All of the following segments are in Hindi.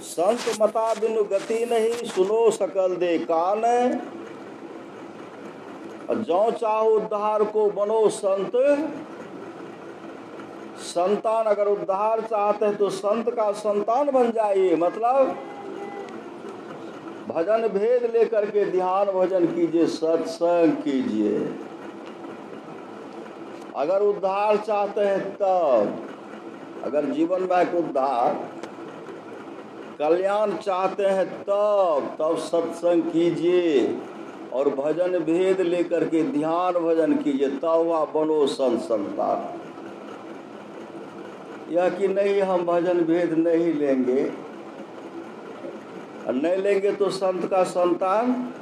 संत मता बिनु गति नहीं, सुनो सकल दे कान। और जो चाहो उद्धार को बनो संत। संतान, अगर उद्धार चाहते हैं तो संत का संतान बन जाइए। मतलब भजन भेद लेकर के ध्यान भजन कीजिए, सत्संग कीजिए। अगर उद्धार चाहते हैं तब, अगर जीवन में एक उद्धार कल्याण चाहते हैं तब सत्संग कीजिए और भजन भेद लेकर के ध्यान भजन कीजिए, तब वह बनो संत संतान। यह कि नहीं हम भजन भेद नहीं लेंगे, और नहीं लेंगे तो संत का संतान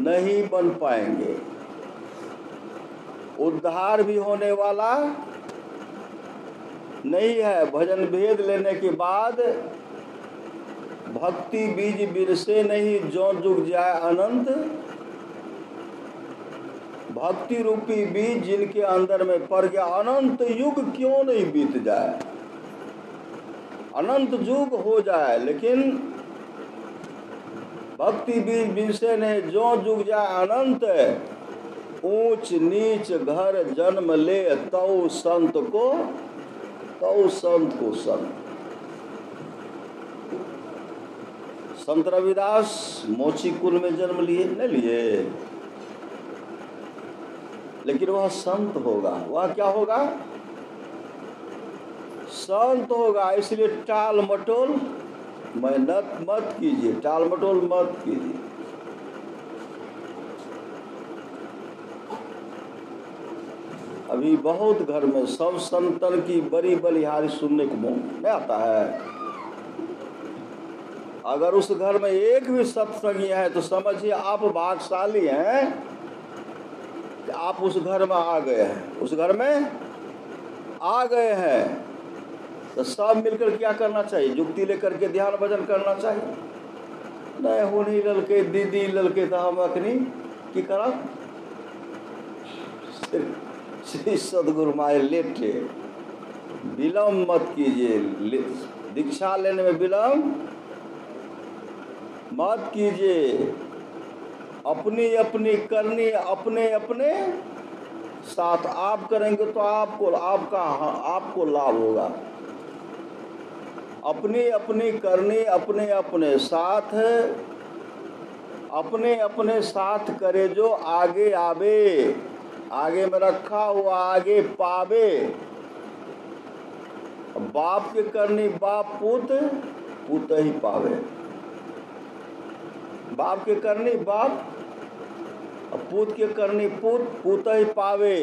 नहीं बन पाएंगे। उद्धार भी होने वाला नहीं है। भजन भेद लेने के बाद भक्ति बीज बिरसे नहीं, जो जुग जाए अनंत। भक्ति रूपी बीज जिनके अंदर में पड़ गया, अनंत युग क्यों नहीं बीत जाए, अनंत युग हो जाए, लेकिन भक्ति बीज बिरसे नहीं, जो जुग जाए अनंत। ऊंच नीच घर जन्म ले, तौ संत को संत। संत रविदास मोची कुल में जन्म लिए नहीं लिए, लेकिन वह संत होगा। वह क्या होगा? संत होगा। इसलिए टाल मटोल मेहनत मत कीजिए, टाल मटोल मत कीजिए। अभी बहुत घर में सब संतन की बड़ी बलिहारी सुनने को नहीं आता है। अगर उस घर में एक भी सत्संगी है तो समझिए आप भाग्यशाली हैं कि आप उस घर में आ गए हैं, उस घर में आ गए हैं। तो सब मिलकर क्या करना चाहिए? जुक्ति लेकर के ध्यान भजन करना चाहिए। नहीं हुनी ललके दीदी ललके तो हम अखनी की करब। श्री सदगुरु माए लेटे, विलम्ब मत कीजिए। दीक्षा लेने में विलम्ब मत कीजिए। अपनी अपनी करनी अपने अपने साथ आप करेंगे तो आपको लाभ होगा। अपनी अपनी करनी अपने अपने साथ, अपने अपने साथ करे जो आगे आवे। आगे में रखा हुआ आगे पावे। बाप के करनी बाप पुत, पुत ही पावे। बाप के करनी बाप, पूत के करनी पूत, पूत ही पावे।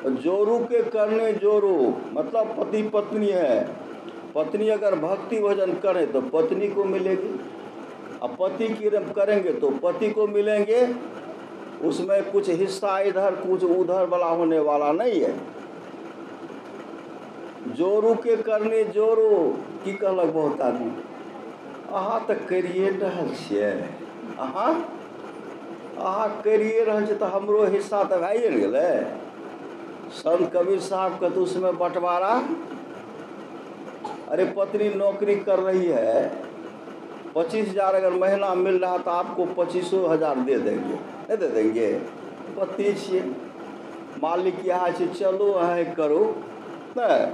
जोरू के करने जोरू, मतलब पति पत्नी है। पत्नी अगर भक्ति भजन करे तो पत्नी को मिलेगी, अब पति की करेंगे तो पति को मिलेंगे। उसमें कुछ हिस्सा इधर कुछ उधर वाला होने वाला नहीं है। जोरू के करने जोरू की कहलक बहुत आदमी, अहाँ तऽ करिए रहल छियै, अहाँ करिए रहल छियै तऽ हमरो हिस्सा तऽ भइए ने गेलै। संत कबीर साहब का तो उसमें बंटवारा। अरे पत्नी नौकरी कर रही है, 25,000 अगर महीना मिल रहा तो आपको 25,000 दे देंगे, नहीं दे देंगे? पति छिए, मालिक यहाँ से चलो है करो नहीं।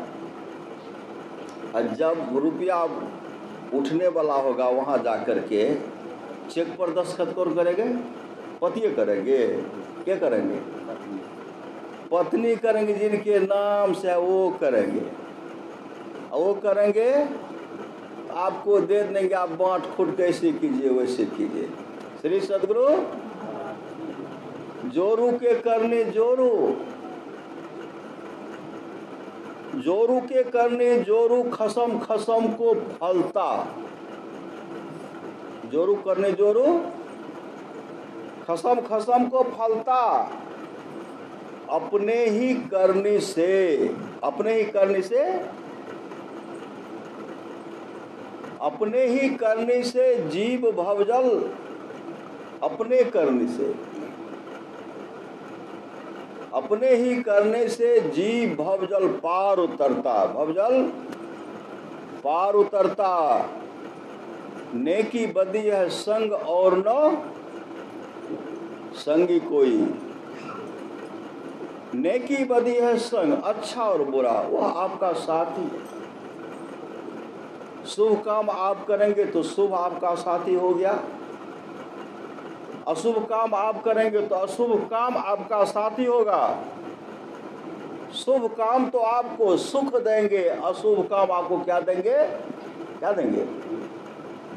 जब रुपया उठने वाला होगा वहाँ जा कर के चेक पर दस्तखत कौन करेंगे? पतिए करेंगे। क्या करेंगे? पत्नी करेंगे। जिनके नाम से वो करेंगे, वो करेंगे, आपको दे देंगे। आप बांट फूट कैसे कीजिए वैसे कीजिए। श्री सदगुरु जोरू के करने जोरू, जोरू के करने जोरू, खसम खसम को फलता। जोरू करने जोरू, खसम खसम को फलता। अपने ही करने से, अपने ही करने से, अपने ही करने से जीव भवजल, अपने करने से, अपने ही करने से जीव भवजल पार उतरता। भवजल पार उतरता, नेकी बदी है संग और न संगी कोई। नेकी बदी है संग, अच्छा और बुरा वह आपका साथी है। शुभ काम आप करेंगे तो शुभ आपका साथी हो गया, अशुभ काम आप करेंगे तो अशुभ काम आपका साथी होगा। शुभ काम तो आपको सुख देंगे, अशुभ काम आपको क्या देंगे? क्या देंगे?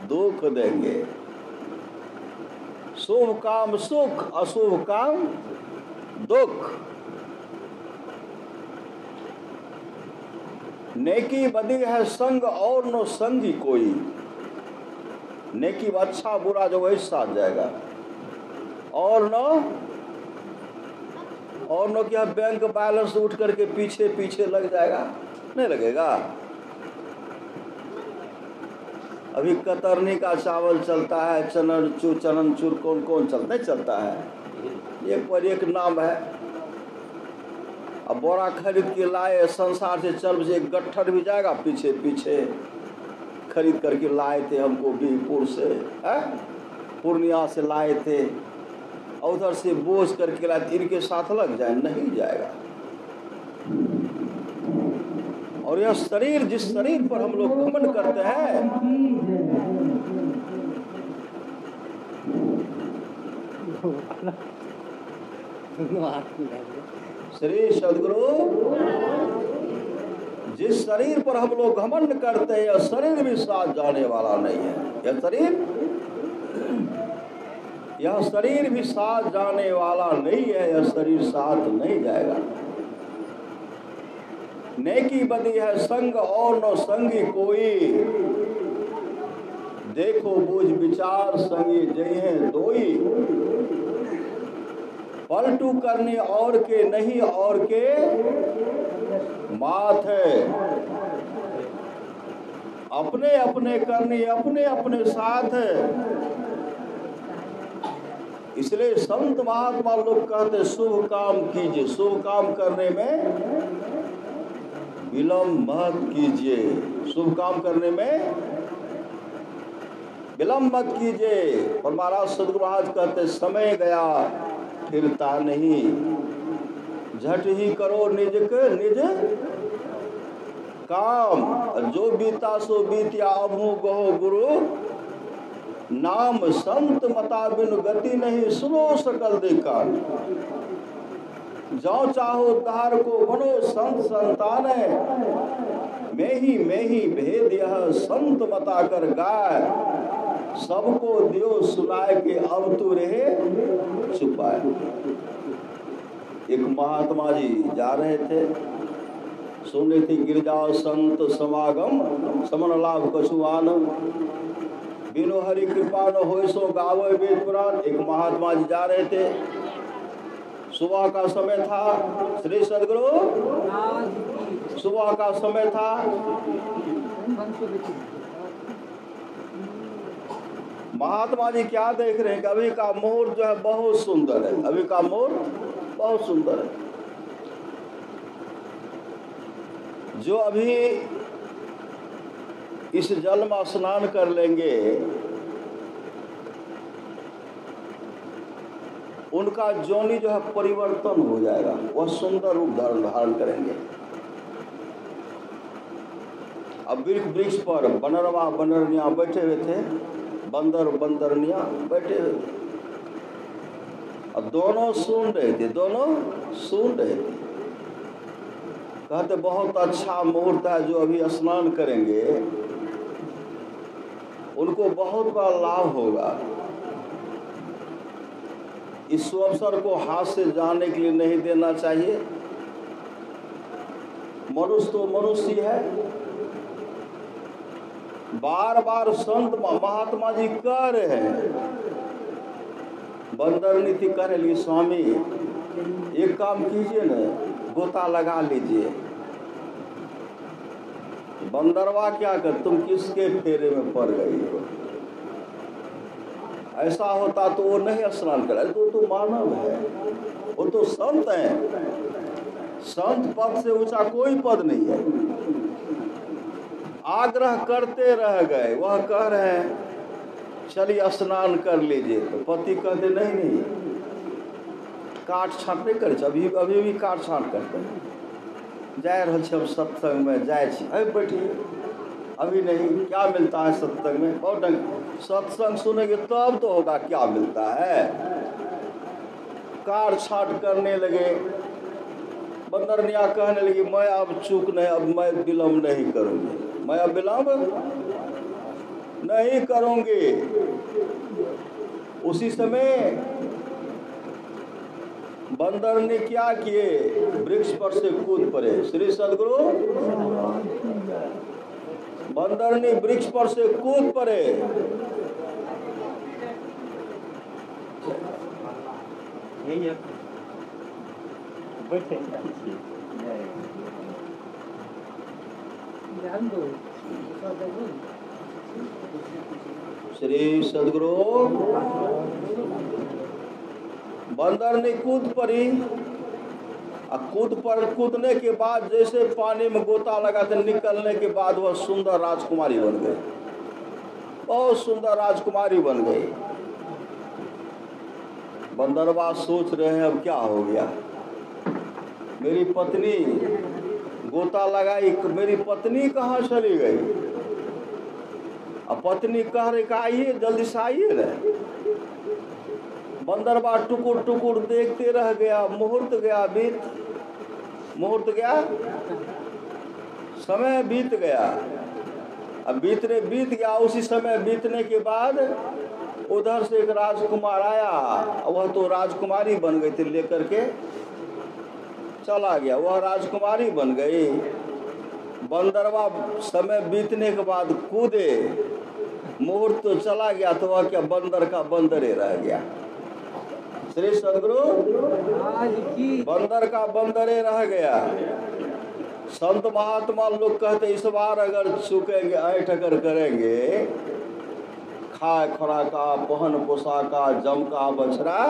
दुख देंगे। शुभ काम सुख, अशुभ काम दुख। नेकी बदी है संग और नो संगी कोई। नेकी अच्छा बुरा जो वही साथ जाएगा। और नो क्या बैंक बैलेंस उठ करके पीछे पीछे लग जाएगा? नहीं लगेगा। अभी कतरनी का चावल चलता है, चननचूर कौन कौन चलता है, एक पर एक नाम है। अब बोरा खरीद के लाए, संसार से चल बजे गट्ठर भी जाएगा पीछे पीछे। खरीद करके लाए थे, हमको बीरपुर से, पूर्णिया से लाए थे, उधर से बोझ करके लाए, इनके साथ लग जाए? नहीं जाएगा। और यह शरीर, जिस शरीर पर हम लोग घमंड करते हैं, श्री सद्गुरु, जिस शरीर पर हम लोग घमंड करते हैं, यह शरीर भी साथ जाने वाला नहीं है। यह शरीर भी साथ जाने वाला नहीं है। यह शरीर साथ नहीं जाएगा। नेकी बदी है संग और न संगी कोई। देखो बूझ विचार संगी जइहे दोई। पलटू करने और के नहीं और के मात है। अपने अपने करने अपने अपने साथ है। इसलिए संत महात्मा लोग कहते शुभ काम कीजिए, शुभ काम करने में विलम्ब मत कीजिए। शुभ काम करने में विलम्ब मत कीजिए। और महाराज सद्गुरु महाराज कहते समय गया फिरता नहीं, झट ही करो निज काम। जो बीता सो बीतिया अभू गहो गुरु। नाम संत मता बिन गति नहीं, सुनो सकल देखा। जाओ चाहो तार को बनो संत संतान। मैं ही भेद यह संत मता कर गाय। सबको दियो सुनाए के अब तू रहे छुपाए। एक महात्मा जी जा रहे थे, सुन रही थी गिरजा संत समागम, समन लाभ कछुआन। बिनु हरि कृपा न होय सो गावे वेद पुराण। एक महात्मा जी जा रहे थे, सुबह का समय था। श्री सद्गुरु, सुबह का समय था। महात्मा जी क्या देख रहे हैं कि अभी का मुहूर्त जो है बहुत सुंदर है। अभी का मुहूर्त बहुत सुंदर है। जो अभी इस जल में स्नान कर लेंगे, उनका जोनी जो है परिवर्तन हो जाएगा, वह सुंदर रूप धारण करेंगे। अब वृक्ष पर बनरवा बनरनिया बैठे हुए थे, बंदर बंदरनिया बैठे हुए थे, अब दोनों सुन रहे थे, कहते बहुत अच्छा मुहूर्त है। जो अभी स्नान करेंगे उनको बहुत बड़ा लाभ होगा। इस अवसर को हाथ से जाने के लिए नहीं देना चाहिए। मनुष्य तो मनुष्य है। बार बार संत महात्मा जी कह रहे हैं, बंदर नीति कह रहे, स्वामी एक काम कीजिए ना, गोता लगा लीजिए। बंदरवा क्या कर, तुम किसके फेरे में पड़ गई हो? ऐसा होता तो वो नहीं स्नान करे। तो मानव है, वो तो संत है। संत पद से ऊंचा कोई पद नहीं है। आग्रह करते रह गए। वह कह रहे हैं चलिए स्नान कर लीजिए, तो पति कहते नहीं नहीं, काट छाँट नहीं करे, अभी अभी भी काट छाँट करते हैं, जा रहे हम सत्संग में जाए, अभी बैठिए, अभी नहीं, क्या मिलता है सत्संग में, और ढंग सत्संग सुनेंगे तब तो होगा क्या मिलता है। काट छाँट करने लगे। बंदरनिया कहने लगी मैं अब चूक नहीं, अब मैं विलम्ब नहीं करूंगी, मैं अब विलम्ब नहीं करूंगी। उसी समय बंदर ने क्या किए, वृक्ष पर से कूद पड़े। श्री सद्गुरु बंदर ने वृक्ष पर से कूद पड़े। श्री सद्गुरु बंदर ने कूद पड़ी, कूदने के बाद जैसे पानी में गोता लगा तो निकलने के बाद वह सुंदर राजकुमारी बन गई, बहुत सुंदर राजकुमारी बन गई। बंदरवा सोच रहे हैं अब क्या हो गया, मेरी पत्नी गोता लगाई, मेरी पत्नी कहाँ चली गई। अब पत्नी कह रही आइए जल्दी से आइए ना। बंदरवा टुकुर टुकुर देखते रह गया। मुहूर्त गया, मुहूर्त गया, समय बीत गया। अब बीत गया। उसी समय बीतने के बाद उधर से एक राजकुमार आया, वह तो राजकुमारी बन गई थी, लेकर के चला गया। वह राजकुमारी बन गई। बंदरवा समय बीतने के बाद कूदे, मुहूर्त तो चला गया, तो वह क्या बंदर का बंदरे रह गया। श्री सद्गुरु बंदर का बंदरे रह गया। संत महात्मा लोग कहते इस बार अगर चुकेंगे, ऐठ अगर करेंगे, खाए खुराका पहन पोशाका जम का बछड़ा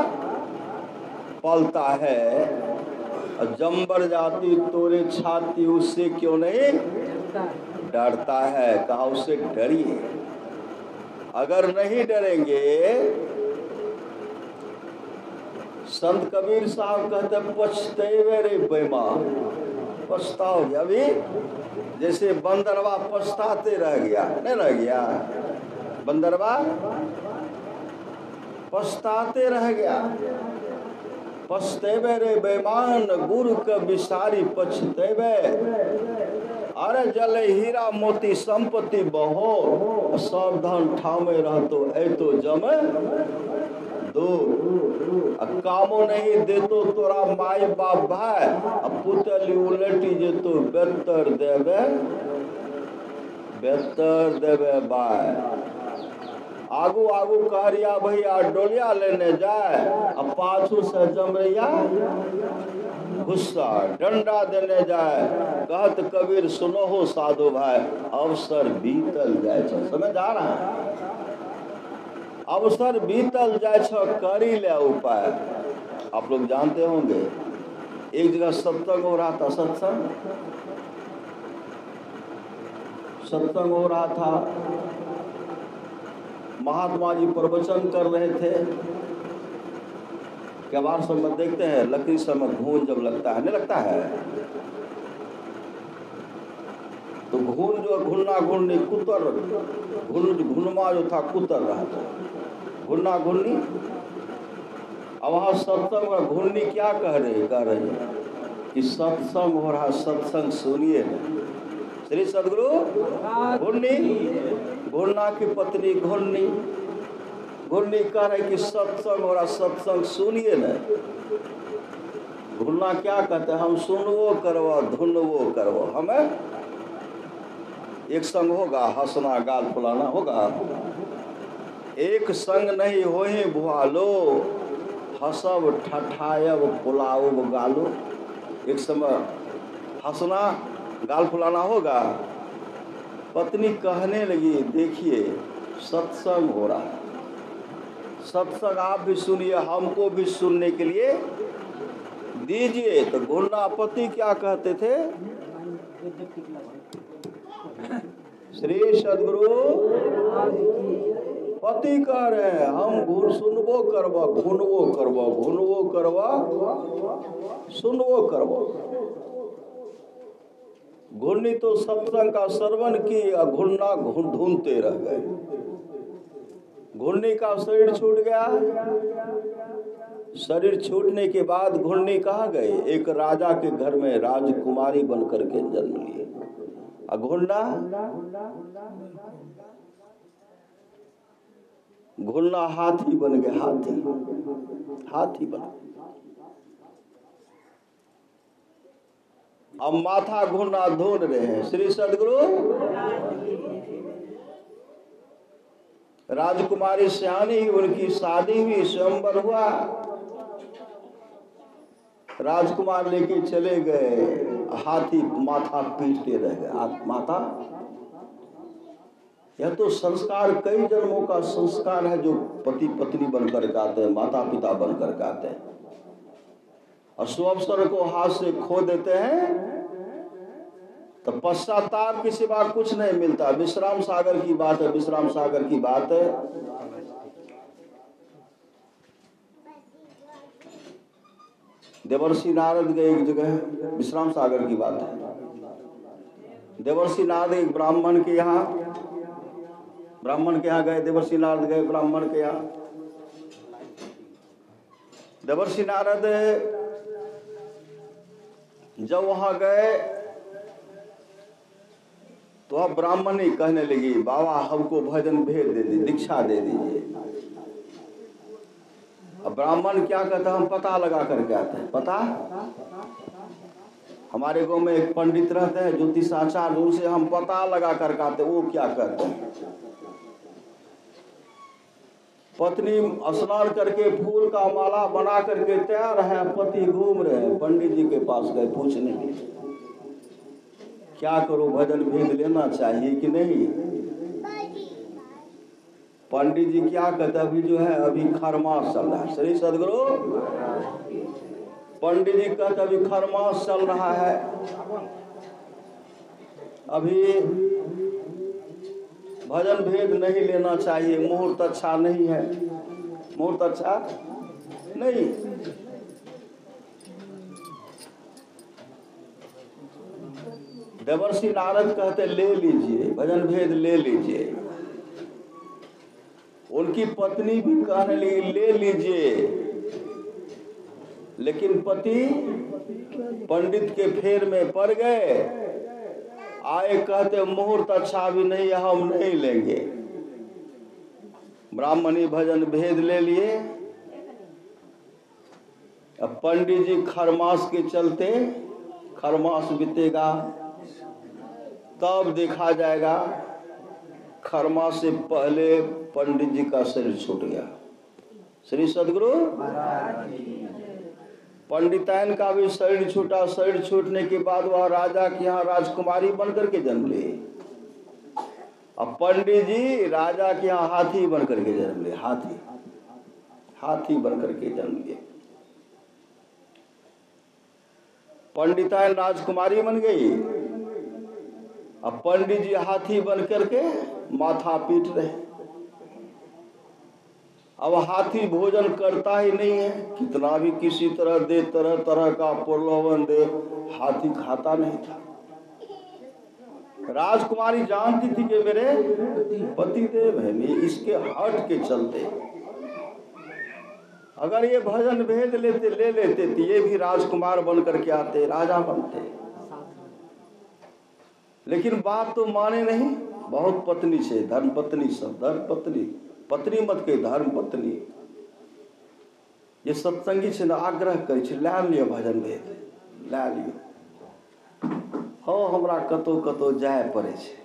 पलता है, जम्बर जाती तोरे छाती उससे क्यों नहीं डरता है। कहा उससे डरिए। अगर नहीं डरेंगे, संत कबीर साहब कहते पछतेवे रे बेईमान, पछताओगे। अभी जैसे बंदरवा पछताते रह गया, नहीं रह गया, बंदरवा पछताते रह गया। पछतेवे रे बेईमान गुरु के बिसारी पछतेवे, अरे जले हीरा मोती संपत्ति बहो, सावधान ठामे रहतो ऐतो जम दो। कामो नहीं देतो तोरा माई बाप भाई, पुतली उलटी जे तो बेहतर देवे बाय। आगू आगू कहरिया भैया डोलिया लेने जाए, अब पाछू से जमरिया गुस्सा डंडा देने जाए। कहत कबीर सुनो हो साधु भाई, अवसर बीतल जाए। समझ आ रहा है, अवसर बीतल जाए, करी ले उपाय। आप लोग जानते होंगे, एक जगह सत्संग हो रहा था, सत्संग हो रहा था। महात्मा जी प्रवचन कर रहे थे। कबाड़ सब में देखते हैं, लकड़ी सब में घून जब लगता है, नहीं लगता है, तो घून जो घुलना घुलनी कुतर, घुनमा जो था कुतर रहा था, घुलना घुलनी। अब वहाँ सत्संग में घुलनी क्या कह रही कि सत्संग हो रहा, सत्संग सुनिए। श्री सद्गुरु घुलनी, घुलना की पत्नी घुलनी, घुलनी कह रहे कि सत्संग हो रहा, सत्संग सुनिए न। घुलना क्या कहते हैं, हम सुनवो करवो धुनवो करवो, हमें एक संग होगा, हंसना गाल फुलाना होगा। एक संग नहीं होही भुआलो, हंसब ठठायब फुलाओ गालो। एक समय हंसना गाल फुलाना होगा। पत्नी कहने लगी देखिए सत्संग हो रहा है, सत्संग आप भी सुनिए, हमको भी सुनने के लिए दीजिए। तो घुलना पति क्या कहते थे, श्री सदगुरु पति कह रहे हैं हम सुनबो करबा घुनबो करबा घुनबो करबा सुनबो करबा। घुन्नी तो सत्संग का श्रवण की घुनना ढूंढते रह गए। घुन्नी का शरीर छूट गया। शरीर छूटने के बाद घुन्नी कहाँ गए? एक राजा के घर में राजकुमारी बनकर के जन्म लिए। घुलना हाथी बन गए। हाथी बन गए। अब माथा घुलना ढूंढ रहे हैं। श्री सदगुरु राजकुमारी सियानी, उनकी शादी हुई, स्वयंवर हुआ। राजकुमार लेके चले गए, हाथी माथा पीटते रह गए। माथा, यह तो संस्कार कई जन्मों का संस्कार है जो पति पत्नी बनकर के आते हैं, माता पिता बनकर के आते हैं, और सुअवसर को हाथ से खो देते हैं तो पश्चाताप के सिवा कुछ नहीं मिलता। विश्राम सागर की बात है, विश्राम सागर की बात है। देवर्षि नारद गए एक जगह, विश्राम सागर की बात है। देवर्षि नारद एक ब्राह्मण के यहाँ गए। देवर्षि नारद गए ब्राह्मण के यहाँ। देवर्षि नारद जब वहां गए तो अब ब्राह्मण ही कहने लगी, बाबा हमको भजन भेद दे दी, दीक्षा दे दीजिए। अब ब्राह्मण क्या कहता है, हम पता लगा करके आते हैं। पता, हमारे गांव में एक पंडित रहते हैं ज्योतिषाचार्य, उनसे हम पता लगा करके आते। वो क्या कहते हैं, पत्नी स्नान करके फूल का माला बना करके तैयार है, पति घूम रहे हैं। पंडित जी के पास गए पूछने के लिए, क्या करो, भजन भेद लेना चाहिए कि नहीं? पंडित जी क्या कहते, अभी जो है अभी खरमास चल रहा है। श्री सदगुरु पंडित जी कहते अभी खरमास चल रहा है, अभी भजन भेद नहीं लेना चाहिए, मुहूर्त अच्छा नहीं है, मुहूर्त अच्छा नहीं। देवर्षि नारद कहते ले लीजिए, भजन भेद ले लीजिए। उनकी पत्नी भी कहने लगी ले लीजिए, लेकिन पति पंडित के फेर में पड़ गए। आए कहते मुहूर्त अच्छा भी नहीं है, हम नहीं लेंगे। ब्राह्मणी भजन भेद ले लिए। अब पंडित जी खरमास के चलते, खरमास बीतेगा तब देखा जाएगा। खरमास से पहले पंडित जी का शरीर छूट गया। श्री सदगुरु पंडिताइन का भी शरीर छूटा। शरीर छूटने के बाद वह राजा के यहाँ राजकुमारी बनकर के जन्म लिए। अब पंडित जी राजा के यहाँ हाथी बनकर के जन्म लिए। हाथी बनकर के जन्म लिए। पंडिताइन राजकुमारी बन गई। अब पंडित जी हाथी बनकर के माथा पीट रहे। अब हाथी भोजन करता ही नहीं है, कितना भी किसी तरह दे, तरह तरह का प्रलोभन दे, हाथी खाता नहीं था। राजकुमारी जानती थी कि मेरे पतिदेव है, इसके हट के चलते अगर ये भजन भेद ले लेते तो ये भी राजकुमार बनकर के आते, राजा बनते। लेकिन बात तो माने नहीं। बहुत पत्नी से धर्म पत्नी, सब धर्म पत्नी, पत्नी मत के धर्म पत्नी। ये सत्संगी से आग्रह करे ला लियो भजन भेद, ला लियो। हो हमरा कतो कतो जाए पड़े छे,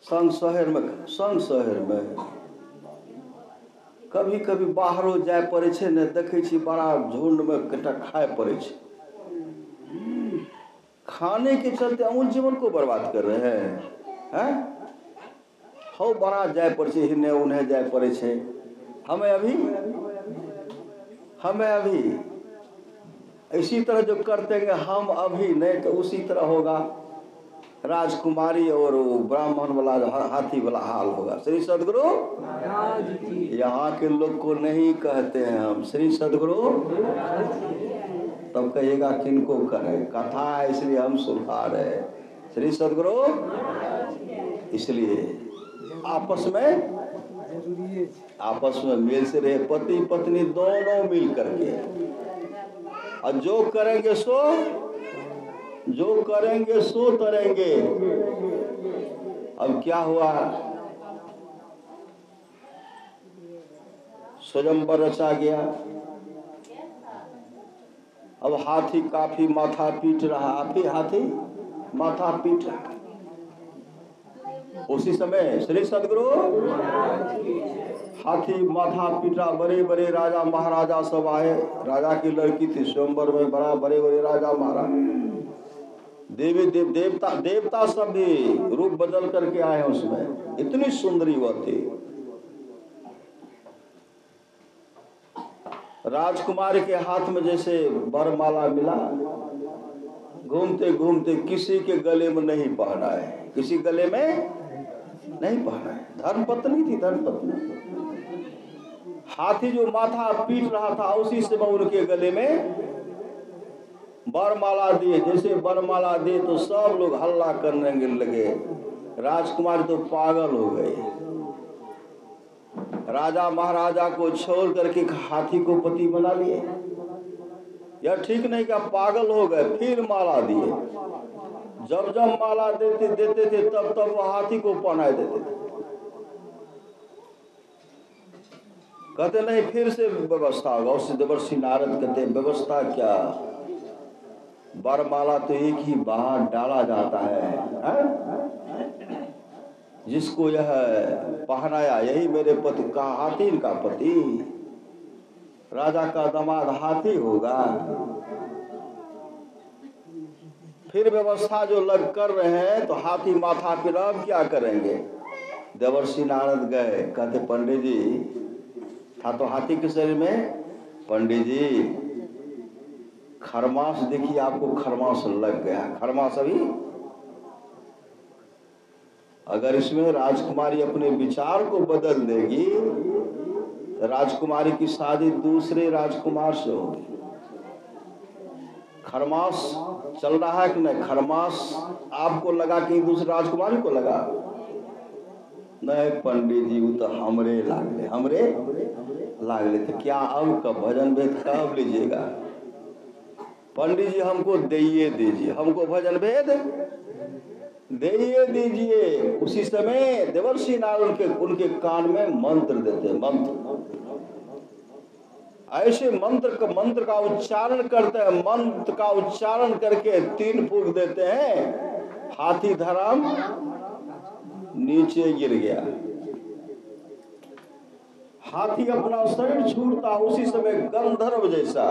संग शहर में कभी कभी बाहरो जाए पड़े छे ने, देखे छी बड़ा झुंड में कटा खाए पड़े छे। खाने के चलते अमूल जीवन को बर्बाद कर रहे हैं। हो बड़ा जाए पड़े छे, हिने उन्हें जाए पड़े छे। हमें अभी इसी तरह जो करते हैं हम अभी नहीं तो उसी तरह होगा। राजकुमारी और वो ब्राह्मण वाला हाथी वाला हाल होगा। श्री सदगुरु यहाँ के लोग को नहीं कहते हैं हम श्री सदगुरु, तब कहिएगा किनको करें, कथा है इसलिए हम सुना रहे श्री सदगुरु। इसलिए आपस में मिल से रहे, पति पत्नी दोनों मिल करके, और जो करेंगे सो तरेंगे। अब क्या हुआ, स्वयंवर रचा गया। अब हाथी काफी माथा पीट रहा, हाथी माथा पीट रहा। उसी समय श्री सदगुरु हाथी माथा पीटा, बड़े बड़े राजा महाराजा सब आए। राजा की लड़की थी स्वयंवर में, बड़ा बड़े बड़े राजा महाराज, देवी देवता सब भी रूप बदल करके आए उसमें। इतनी सुंदरी वह थी। राजकुमारी के हाथ में जैसे वरमाला मिला, घूमते घूमते किसी के गले में नहीं पहना है, किसी गले में नहीं पहना है। धर्मपत्नी थी, धर्मपत्नी। हाथी जो माथा पीट रहा था उसी समय उनके गले में वरमाला दिए। जैसे वरमाला दिए तो सब लोग हल्ला करने लगे। राजकुमारी तो पागल हो गई। राजा महाराजा को छोड़ करके हाथी को पति बना लिए। यह ठीक नहीं, क्या पागल हो गए। फिर माला दिए। जब माला देते थे तब वो हाथी को पहना देते थे। कहते नहीं फिर से व्यवस्था होगा। उससे देवर्षि नारद कहते व्यवस्था क्या, वरमाला तो एक ही बार डाला जाता है? जिसको यह पहनाया यही मेरे पति का, हाथी का पति, राजा का दामाद हाथी होगा। फिर व्यवस्था जो लग कर रहे हैं तो हाथी माथा पर अब क्या करेंगे। देवर्षि नारद गए, कहते पंडित जी, था तो हाथी के शरीर में, पंडित जी खरमास देखिए, आपको खरमास लग गया। खरमास अभी, अगर इसमें राजकुमारी अपने विचार को बदल देगी तो राजकुमारी की शादी दूसरे राजकुमार से होगी। खरमास चल रहा है कि नहीं? खरमास आपको लगा कि दूसरे राजकुमारी को लगा? नहीं पंडित जी, वो तो हमरे लागले थे। क्या अब का भजन भेद कब लीजिएगा? पंडित जी हमको दे दीजिए, हमको भजन भेद दे दीजिए। उसी समय देवर्षि नारद उनके कान में मंत्र देते, मंत्र ऐसे मंत्र का उच्चारण करते हैं। मंत्र का उच्चारण करके 3 फूंक देते हैं, हाथी धर्म नीचे गिर गया। हाथी अपना शरीर छूटता, उसी समय गंधर्व जैसा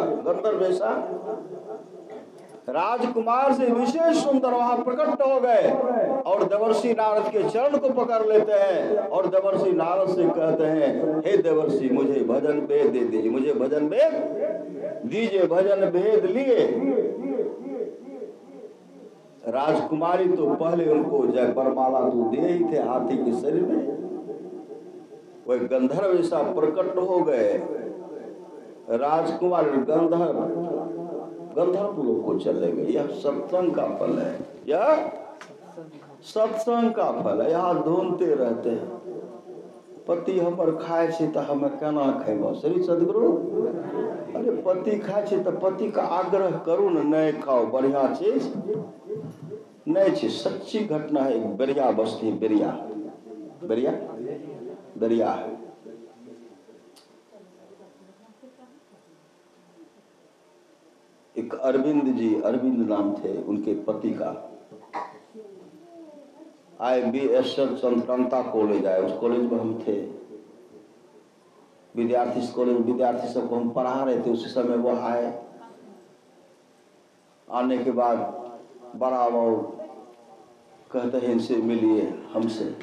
राजकुमार से विशेष सुंदर वहां प्रकट हो गए और देवर्षि नारद के चरण को पकड़ लेते हैं और देवर्षि नारद से कहते हैं, हे देवर्षि मुझे भजन भेद दे दीजिए, मुझे भजन भेद दीजिए। भजन भेद लिए। राजकुमारी तो पहले उनको जय वरमाला तो दे ही थे हाथी के शरीर में, वह गंधर्व जैसा प्रकट हो गए। राजकुमार गंधर्व लोग को चले गए। यह सत्संग का फल है, यह सत्संग का फल है। यहाँ ढूंढते रहते हैं, पति हमर खाए छे तो हमें केना खेबो। श्री सदगुरु, अरे पति खाए छे तो पति का आग्रह करू न, नहीं खाओ, बढ़िया चीज नहीं छे। सच्ची घटना है। एक बेरिया बस्ती, दरिया है। एक अरविंद नाम थे उनके पति का। IBSL चंद्रकांता कॉलेज आए, उस कॉलेज में हम थे विद्यार्थी। कॉलेज विद्यार्थी सबको हम पढ़ा रहे थे। उसी समय वो आए। आने के बाद बड़ा वो कहते हैं इनसे मिलिए, हमसे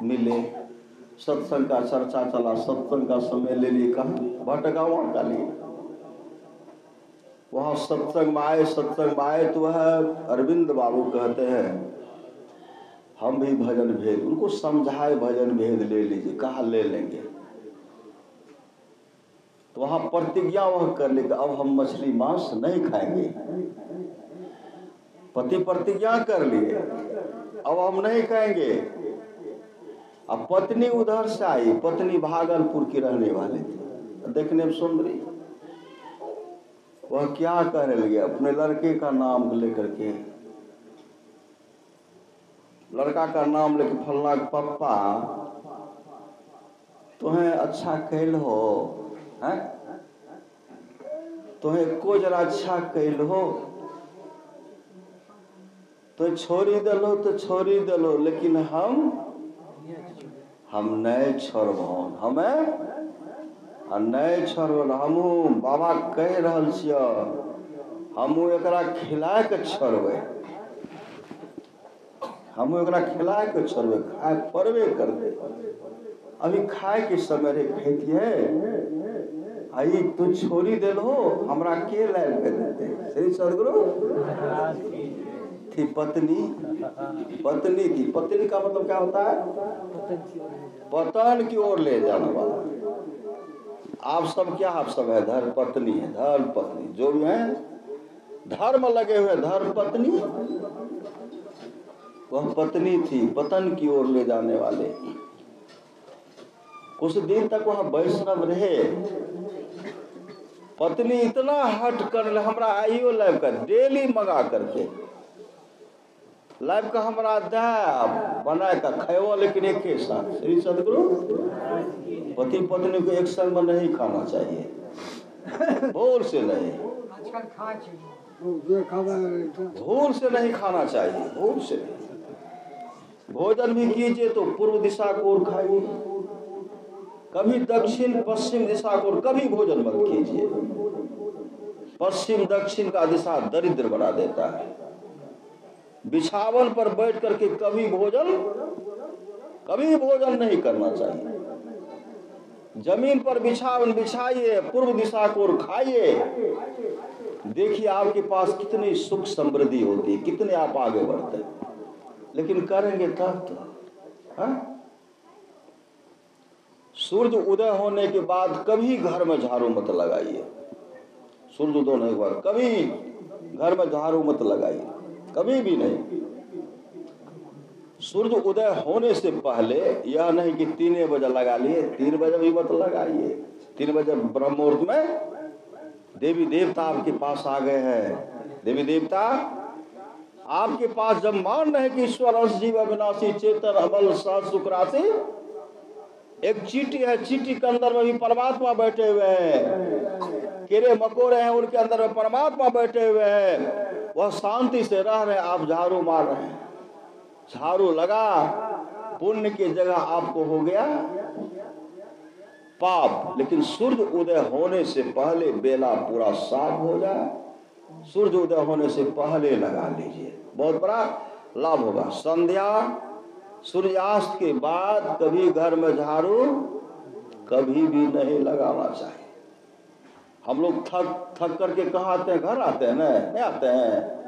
मिले। सत्संग का चर्चा चला, सत्संग का समय ले लिए। कहा भटगांव का लिए। वहां सत्संग में आए तो वह अरविंद बाबू कहते हैं हम भी भजन भेद, उनको समझाए भजन भेद ले लीजिए, कहाँ ले लेंगे। तो वहां प्रतिज्ञा वह कर ले कि अब हम मछली मांस नहीं खाएंगे। पति प्रतिज्ञा कर लिए अब हम नहीं खाएंगे। अब पत्नी उधर से आई, पत्नी भागलपुर की रहने वाली थी, देखने में सुंदरी। वह क्या कहने लगे अपने लड़के का नाम लेकर के, लड़का का नाम लेके, फलना पप्पा तुम्हें अच्छा कैल हो हैं, तुम्हें को जरा अच्छा कैल हो, तो छोड़ी दलो तो छोड़ी दलो, लेकिन हम नए छोड़बन, हमें नए छोड़बन। हमू बाबा कह रहल छिय, हमू एकरा खिला के छोड़बे, हमू एकरा खिला के छोड़बे, खाए पड़बे करते। अभी खाए के समय रे खेतिए आई तू छोड़ी दिल हो, हमरा के लायक कर देते। श्री सदगुरु थी पत्नी, पत्नी थी। पत्नी का मतलब क्या होता है? पतन की ओर ले जाने वाला। आप सब क्या, आप सब है धर्म पत्नी है, धर्म पत्नी जो भी है धर्म लगे हुए धर्म पत्नी, वह पत्नी थी पतन की ओर ले जाने वाले। कुछ दिन तक वह वैष्णव रहे। पत्नी इतना हट कर हमरा आइयो लाइव का डेली मंगा करके लाइव का हमरा दे बना कर खाओ, लेकिन एक ही साथ। श्री सदगुरु पति पत्नी को एक संग में नहीं खाना चाहिए, भूल से नहीं, भूल से नहीं खाना चाहिए, भूल से नहीं। भोजन भी कीजिए तो पूर्व दिशा को ओर खाइए, कभी दक्षिण पश्चिम दिशा को कभी भोजन मत कीजिए। पश्चिम दक्षिण का दिशा दरिद्र बना देता है। बिछावन पर बैठ करके कभी भोजन नहीं करना चाहिए। जमीन पर बिछावन बिछाइए, पूर्व दिशा को ओर खाइए, देखिए आपके पास कितनी सुख समृद्धि होती है, कितने आप आगे बढ़ते हैं। लेकिन करेंगे तब तो हाँ? सूर्य उदय होने के बाद कभी घर में झाड़ू मत लगाइए। सूर्य उदय होने के बाद कभी घर में झाड़ू मत लगाइए, कभी भी नहीं। सूर्य उदय होने से पहले यह नहीं कि 3 बजे लगा लिए, 3 बजे भी मत लगाइए। 3 बजे ब्रह्म मुहूर्त में देवी देवता आपके पास आ गए हैं। देवी देवता आपके पास जब मान रहे कि ईश्वर अंश जीव अविनाशी चेतन अमल सत सुखराशि, एक चीटी है, चीटी के अंदर में भी परमात्मा बैठे हुए हैं। कीड़े मकोड़े हैं, उनके अंदर में परमात्मा बैठे हुए हैं। वह शांति से रह रहे हैं, आप झाड़ू मार रहे हैं। झाड़ू लगा, पुण्य की जगह आपको हो गया पाप। लेकिन सूर्य उदय होने से पहले बेला पूरा साफ हो जाए, सूर्य उदय होने से पहले लगा लीजिए, बहुत बड़ा लाभ होगा। संध्या सूर्यास्त के बाद कभी घर में झाड़ू कभी भी नहीं लगाना चाहिए। हम लोग थक करके कहाँ आते हैं? घर आते हैं ना, नहीं आते हैं?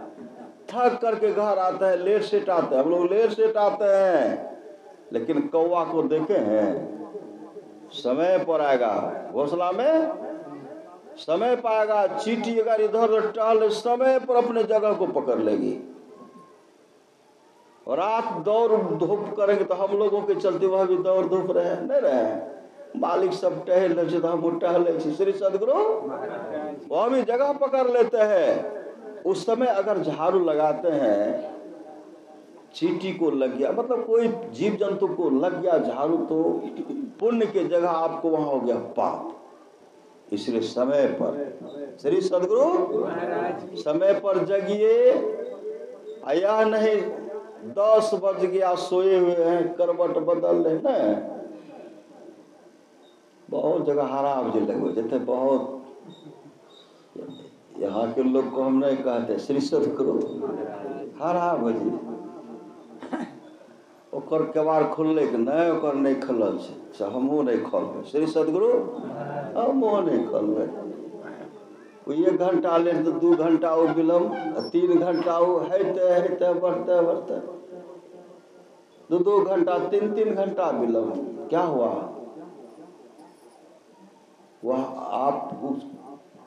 थक करके घर आते हैं, लेट सेट आते हैं, हम लोग लेट सेट आते हैं। लेकिन कौवा को देखे हैं, समय पर आएगा घोंसला में, समय पाएगा। चींटी अगर इधर उधर टहल, समय पर अपने जगह को पकड़ लेगी। रात दौड़ धूप करेंगे तो हम लोगों के चलते वह भी दौड़ धूप रहे नहीं रहे। मालिक सब टहल रहे तो हम टहले। श्री सदगुरु वह भी जगह पकड़ लेते हैं। उस समय अगर झाड़ू लगाते हैं, चींटी को लग गया, मतलब कोई जीव जंतु को लग गया झाड़ू, तो पुण्य की जगह आपको वहां हो गया पाप। इसलिए समय पर, श्री सदगुरु समय पर जगिए। आया नहीं 10 बज गया, सोए हुए हैं, करवट बदल रहे हैं। बहुत जगह हराम जी लगे जैसे, बहुत यहाँ के लोग को हम नहीं कहते श्री सदगुरु हराम जी ओकर केवाड़ खुलले कि नहीं, ओकर नहीं खुलल छै, हमहूँ नहीं खोलबै। श्री सदगुरु हमहूँ नहीं खोलबै। 1 घंटा लेट तो 2 घंटा ओ विलम्ब, 3 घंटा ओ हेते बढ़ते बढ़ते 2-2 घंटा 3-3 घंटा विलंब, क्या हुआ? वह आप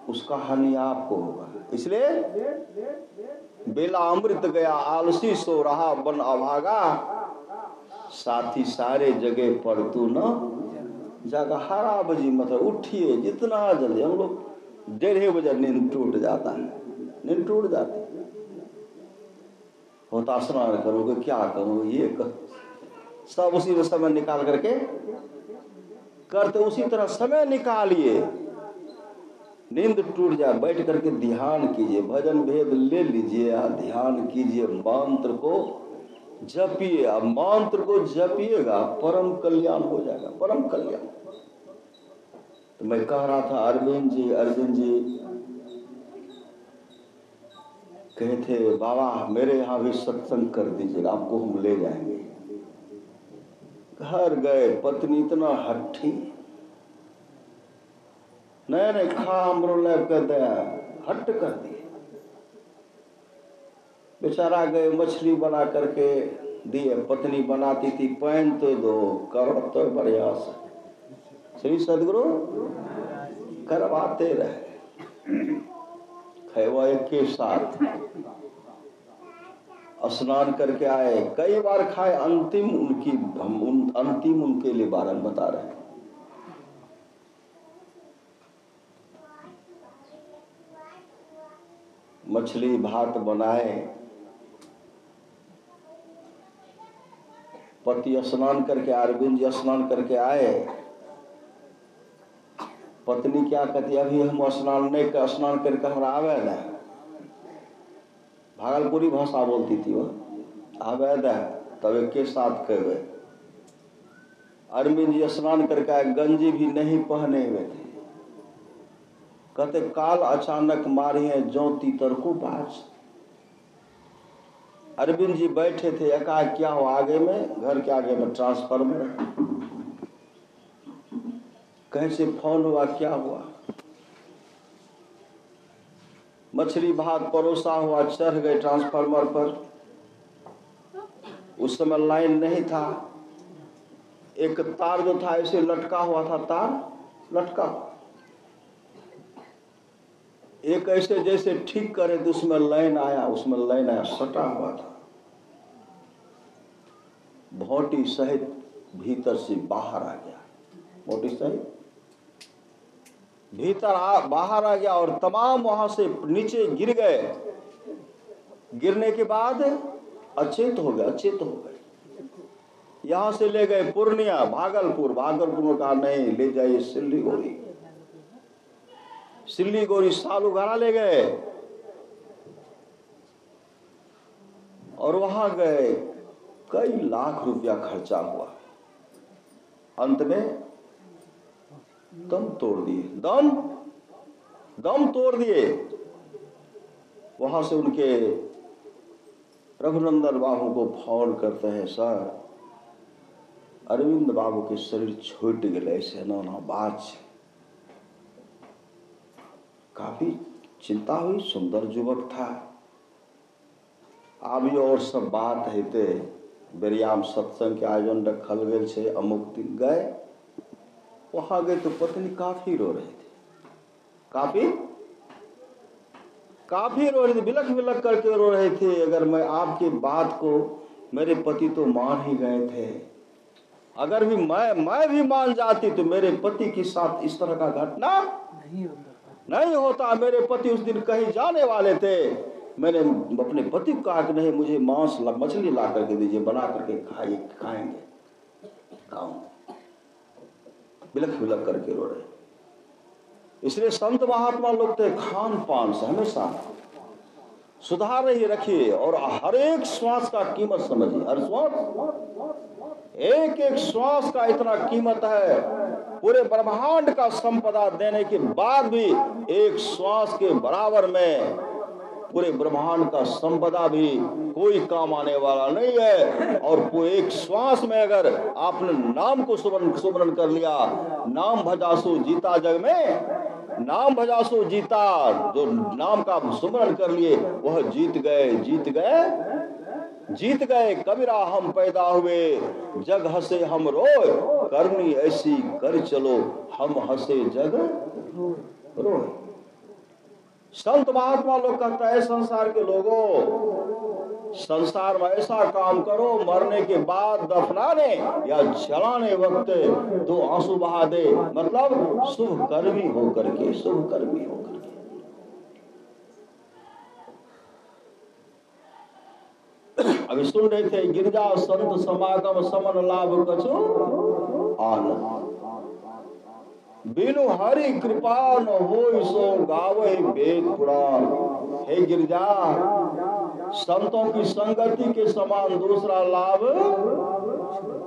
उसका हानि आपको होगा। इसलिए बेला अमृत गया आलसी सो रहा बन अभागा, साथी सारे जगह पर तू न जागा। हरा बजी मतलब उठिए जितना जल्दी। हम लोग 1:30 बजे नींद टूट जाता है, नींद टूट जाती है। होता स्नान करोगे, क्या करोगे, ये कर, सब उसी में समय निकाल करके करते। उसी तरह समय निकालिए, नींद टूट जाए बैठ करके ध्यान कीजिए, भजन भेद ले लीजिए, ध्यान कीजिए, मंत्र को जपिए। अब मंत्र को जपिएगा परम कल्याण हो जाएगा, परम कल्याण। तो मैं कह रहा था अरविंद जी कहे थे बाबा मेरे यहाँ भी सत्संग कर दीजिएगा, आपको हम ले जाएंगे। घर गए, पत्नी इतना हट्ठी, नहीं खा हमरो लैब कर दिया, हट कर दिए। बेचारा गए, मछली बना करके दिए, पत्नी बनाती थी, पैन तो दो, करो तो बढ़िया से। श्री सदगुरु करवाते रहे, खैवा एक के साथ स्नान करके आए, कई बार खाए। अंतिम उनके लिए बारन बता रहे हैं। मछली भात बनाए, पति स्नान करके, अरविंद जी स्नान करके आए। पत्नी क्या कहती, अभी हम स्नान नहीं कर, स्नान करके हमरा आवे ना, भागलपुरी भाषा बोलती थी वो, आवे ना तब एक के साथ कहवे। अरविंद जी स्नान करके आए, गंजी भी नहीं पहने हुए थे। कहते काल अचानक मारिए जो तीतर को बाज। अरविंद जी बैठे थे, एकाएक क्या हुआ, आगे में, घर के आगे में ट्रांसफार्मर, कहीं से फोन हुआ, क्या हुआ? मछली भात परोसा हुआ, चढ़ गए ट्रांसफार्मर पर। उस समय लाइन नहीं था, एक तार जो था ऐसे लटका हुआ था, तार लटका हुआ, एक ऐसे जैसे ठीक करे तो उसमें लाइन आया, सटा हुआ था। भोटी सहित भीतर से बाहर आ गया, भोटी सहित बाहर आ गया, और तमाम वहां से नीचे गिर गए। गिरने के बाद अचेत हो गए। यहां से ले गए पूर्णिया, भागलपुर में कहा नहीं ले जाइए सिल्लीगुड़ी सालू घाना ले गए, और वहां गए, कई लाख रुपया खर्चा हुआ। अंत में दम तोड़ दिए। वहां से उनके रघुनंदन बाबू को फोन करते हैं, सर अरविंद बाबू के शरीर छूट गए, ऐसे ना बात। काफी चिंता हुई, सुंदर युवक था। आब और सब बात हेते, बेरियाम सत्संग के आयोजन रखल गए छे, अमुक दिन गए। वहां गए तो पत्नी काफी रो रहे थे, काफी रो रहे थे, बिलख करके रो रहे थे। अगर मैं आपकी बात को, मेरे पति तो मान ही गए थे, अगर भी मैं भी मान जाती तो मेरे पति के साथ इस तरह का घटना नहीं होता। मेरे पति उस दिन कहीं जाने वाले थे, मैंने अपने पति को कहा कि नहीं मुझे मांस मछली ला करके दीजिए, बना करके खाएंगे। बिलख करके रो रहे। इसलिए संत महात्मा लोग तो खान पान से हमेशा सुधार ही रखिए, और हर एक श्वास का कीमत समझिए। हर श्वास, एक श्वास का इतना कीमत है, पूरे ब्रह्मांड का संपदा देने के बाद भी एक श्वास के बराबर में पूरे ब्रह्मांड का संपदा भी कोई काम आने वाला नहीं है। और एक श्वास में अगर आपने नाम को सुमरन कर लिया, नाम भजासु जीता जग में, नाम भजासु जीता, जो नाम का सुमरन कर लिए वह जीत गए। जीत गए कबीरा हम पैदा हुए, जग हंसे हम रोए, करनी ऐसी कर चलो, हम हंसे जग रोए। संत महात्मा लोग कहता है संसार के लोगों, संसार में ऐसा काम करो मरने के बाद दफनाने या जलाने वक्त 2 आंसू बहा दे, मतलब शुभ कर्मी होकर के, शुभ कर्मी होकर के। अभी सुन रहे थे, गिरजा संत समागम समन लाभ कछु आन, बिनु हरि कृपा न होय सो गावै वेद पुराण। हे गिरजा, संतों की संगति के समान दूसरा लाभ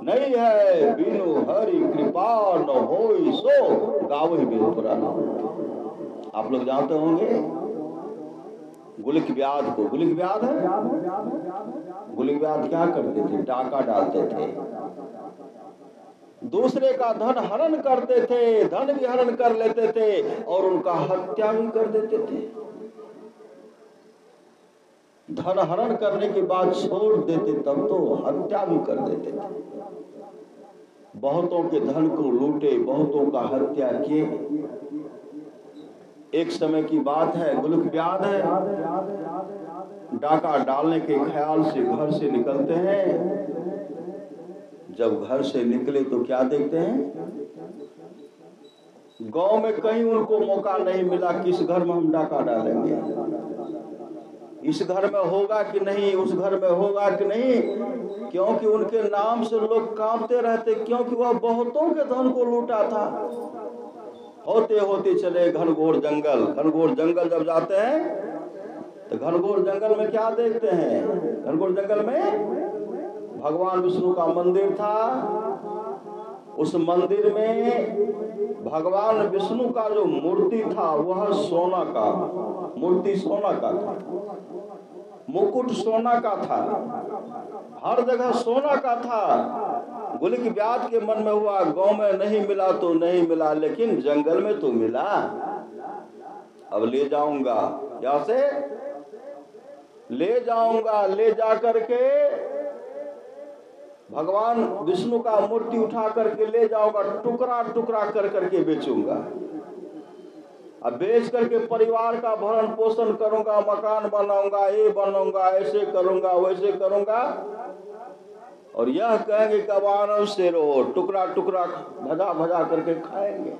नहीं है, बिनु हरि कृपा न होय सो गावै वेद पुराण। आप लोग जानते होंगे गुलिक व्याध को, गुलिक व्याध है, गुलिक व्याध क्या करते थे? डाका डालते थे, दूसरे का धन हरण करते थे, धन भी हरण कर लेते थे और उनका हत्या भी कर देते थे। धन हरण करने के बाद छोड़ देते तब तो हत्या भी कर देते थे। बहुतों के धन को लूटे, बहुतों का हत्या किए। एक समय की बात है, गुलिक व्याध है, डाका डालने के ख्याल से घर से निकलते हैं। जब घर से निकले तो क्या देखते हैं? गांव में कहीं उनको मौका नहीं मिला, किस घर में हम डाका डालेंगे, इस घर में होगा कि नहीं, उस घर में होगा कि नहीं, क्योंकि उनके नाम से लोग कांपते रहते, क्योंकि वह बहुतों के धन को लूटा था। होते होते चले घनघोर जंगल, घनघोर जंगल जब जाते हैं तो घनघोर जंगल में क्या देखते हैं? घनघोर जंगल में भगवान विष्णु का मंदिर था। उस मंदिर में भगवान विष्णु का जो मूर्ति था वह सोना का, मूर्ति सोना का था, मुकुट सोना का था, हर जगह सोना का था। गुलिक व्याध के मन में हुआ, गांव में नहीं मिला तो नहीं मिला, लेकिन जंगल में तो मिला, अब ले जाऊंगा, यहां से ले जाऊंगा, ले जाकर के भगवान विष्णु का मूर्ति उठा करके ले जाऊंगा, टुकड़ा टुकड़ा कर करके बेचूंगा, अब बेच करके परिवार का भरण पोषण करूंगा, मकान बनाऊंगा, ये बनाऊंगा, ऐसे करूंगा, वैसे करूंगा, और यह कहेंगे कबान से रहो, टुकड़ा टुकड़ा भजा भजा करके खाएंगे।